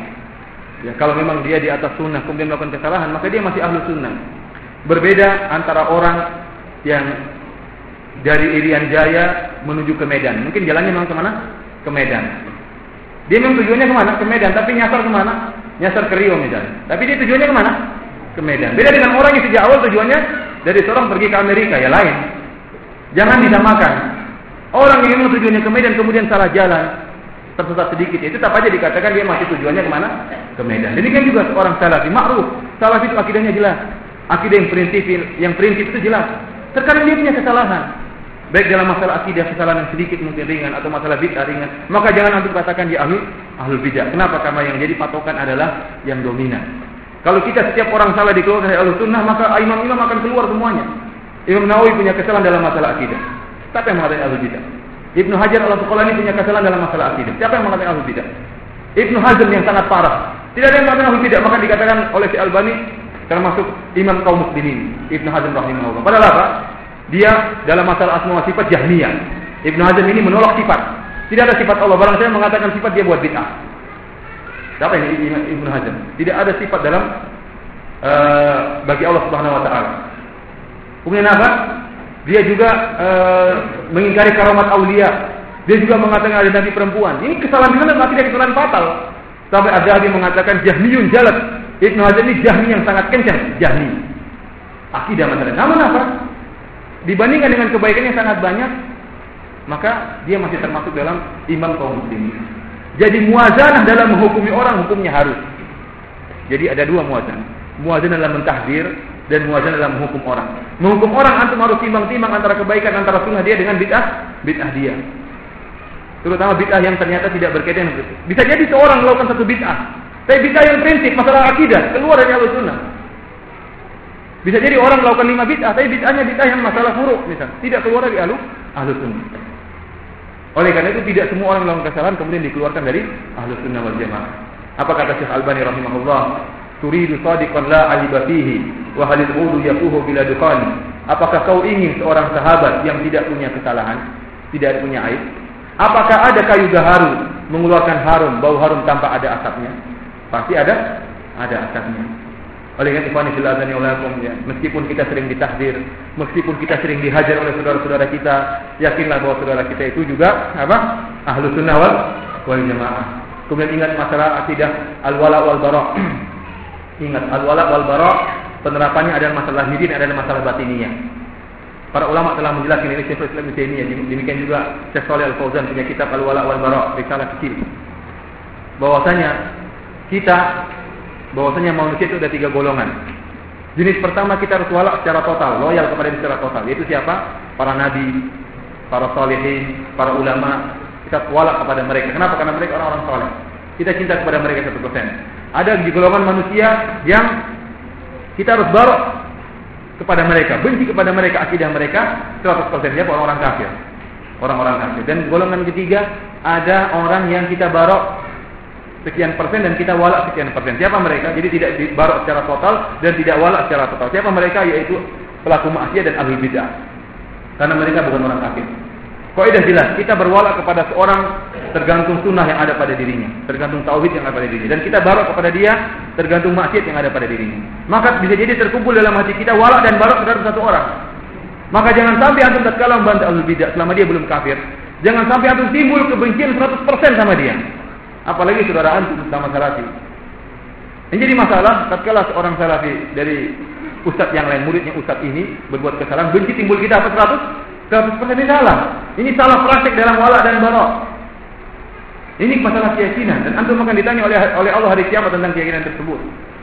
Ya, kalau memang dia di atas sunnah kemudian melakukan kesalahan, maka dia masih ahlu sunnah. Berbeda antara orang yang dari Irian Jaya menuju ke Medan. Mungkin jalannya memang kemana? Ke Medan. Dia memang tujuannya kemana? Ke Medan. Tapi nyasar kemana? Nyasar ke Rio misalnya. Tapi dia tujuannya kemana? Ke Medan. Beda dengan orang yang sejak awal tujuannya dari seorang pergi ke Amerika, ya lain. Jangan disamakan. Orang yang memang tujuannya ke Medan kemudian salah jalan, tersesat sedikit, itu tetap aja dikatakan dia masih tujuannya kemana? Ke Medan. Demikian juga seorang salafi, ma'ruf. Salafi itu akidahnya jelas. Akidah yang prinsip itu jelas. Terkadang dia punya kesalahan. Baik dalam masalah akidah, kesalahan yang sedikit mungkin ringan, atau masalah bid'ah ringan. Maka jangan antum katakan dia ahlul bid'ah. Kenapa? Karena yang jadi patokan adalah yang dominan. Kalau kita setiap orang salah dikeluarkan dari ahlus sunnah, maka imam-imam akan keluar semuanya. Imam Nawawi punya kesalahan dalam masalah akidah. Siapa yang mengatakan ahlul bidah? Ibnu Hajar al-Asqalani punya kesalahan dalam masalah akidah. Siapa yang mengatakan ahlul bidah? Ibnu Hazm yang sangat parah. Tidak ada yang mengatakan ahlul bidah, maka dikatakan oleh Syekh Albani termasuk imam kaum muslimin. Ibnu Hazm rahimahullah. Padahal apa? Dia dalam masalah asma wa sifat Jahmiyah. Ibnu Hazm ini menolak sifat. Tidak ada sifat Allah. Barang saya mengatakan sifat, dia buat bid'ah. Siapa ini Ibnu Hazm? Tidak ada sifat dalam bagi Allah Subhanahu wa taala. Kemudian apa? Dia juga mengingkari karamat aulia. Dia juga mengatakan ada nabi perempuan. Ini kesalahan-kesalahan, tapi tidak kesalahan fatal. Sampai Az-Zahabi mengatakan Jahmiyun jalat. Ibnu Hazm ini Jahmi yang sangat kencang. Jahmi. Akidah masalah. Namun apa? Dibandingkan dengan kebaikannya sangat banyak, maka dia masih termasuk dalam imam kaum muslimin. Jadi muwazanah dalam menghukumi orang, hukumnya harus. Jadi ada dua muwazanah. Muwazanah dalam mentahdir dan muwazanah dalam menghukum orang. Menghukum orang antum harus timbang-timbang antara kebaikan antara sunnah dia dengan bid'ah dia. Terutama bid'ah yang ternyata tidak berkaitan dengan itu. Bisa jadi seorang melakukan satu bid'ah, tapi bid'ah yang prinsip masalah akidah keluar dari ahlus sunnah. Bisa jadi orang melakukan 5 bid'ah, tapi bid'ahnya bid'ah yang masalah furu' misalnya, tidak keluar dari ahlus sunnah. Oleh karena itu tidak semua orang melakukan kesalahan kemudian dikeluarkan dari ahlus sunnah wal jamaah. Apa kata Syekh Albani rahimahullah? Turidu sadiqan la aliba fihi wa halil udu yafuhu bila dukhani. Apakah kau ingin seorang sahabat yang tidak punya kesalahan, tidak punya aib? Apakah ada kayu gaharu mengeluarkan harum, bau harum tanpa ada asapnya? Pasti ada asapnya. Oleh karena ikhwan fillah azani walakum, ya, meskipun kita sering ditahdir, meskipun kita sering dihajar oleh saudara-saudara kita, yakinlah bahwa saudara kita itu juga apa? Ahlus sunnah wal jamaah. Kemudian ingat masalah akidah al-wala wal bara'. Ingat al-wala wal bara' penerapannya adalah masalah lahiriah, adalah masalah batiniyah. Para ulama telah menjelaskan ini, Syekh Islam Ibnu Taimiyah, demikian juga Syekh Shalih Al-Fauzan punya kitab al-wala wal bara', risalah kecil. Bahwasanya manusia itu ada 3 golongan. Jenis pertama kita harus wala secara total, loyal kepada dia secara total. Yaitu siapa? Para nabi, para salihin, para ulama. Kita wala kepada mereka. Kenapa? Karena mereka orang-orang saleh. Kita cinta kepada mereka 100%. Ada di golongan manusia yang kita harus barok kepada mereka, benci kepada mereka, akidah mereka 100%. Siapa? Orang-orang kafir. Orang-orang kafir. Dan golongan ketiga, ada orang yang kita barok sekian persen dan kita wala sekian persen. Siapa mereka? Jadi tidak barok secara total dan tidak wala secara total. Siapa mereka? Yaitu pelaku maksiat dan ahli bid'ah. Karena mereka bukan orang kafir. Kaidah jelas, kita berwala kepada seorang tergantung sunnah yang ada pada dirinya, tergantung tauhid yang ada pada dirinya, dan kita barok kepada dia tergantung maksiat yang ada pada dirinya. Maka bisa jadi terkumpul dalam hati kita wala dan barok terhadap satu orang. Maka jangan sampai antum tatkala membantah ahlul bidah selama dia belum kafir, jangan sampai antum timbul kebencian 100% sama dia. Apalagi saudara antum sama salafi. Yang jadi masalah tatkala seorang salafi dari ustaz yang lain, muridnya ustaz ini berbuat kesalahan, benci timbul kita apa 100% ini salah. Ini salah praktik dalam wala dan barok. Ini masalah keyakinan dan antum akan ditanya oleh Allah hari kiamat tentang keyakinan tersebut.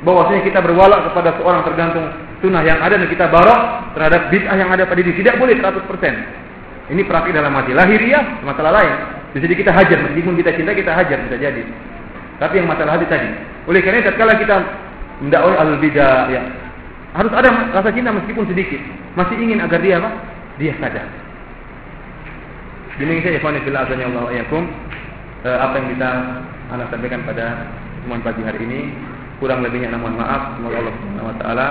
Bahwasanya kita berwala kepada seorang tergantung sunnah yang ada dan kita barok terhadap bid'ah yang ada pada diri. Tidak boleh 100%. Ini praktik dalam hati. Lahiriah masalah lain. Jadi kita hajar, meskipun kita cinta kita hajar, bisa jadi. Tapi yang masalah hati tadi. Oleh karena itu tatkala kita mendakwai ahlul bidah, ya, harus ada rasa cinta meskipun sedikit. Masih ingin agar dia apa? Dia sadar. Demikian saja ikhwan fillah azanillahu wa iyyakum. Apa yang kita anak sampaikan pada pertemuan pagi hari ini, kurang lebihnya mohon maaf. Semoga Allah Subhanahu wa taala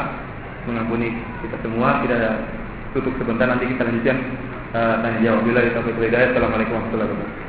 mengampuni kita semua. Kita tutup sebentar, nanti kita lanjutkan tanya jawab. Billahi taufiq wal hidayah. Assalamualaikum warahmatullahi wabarakatuh.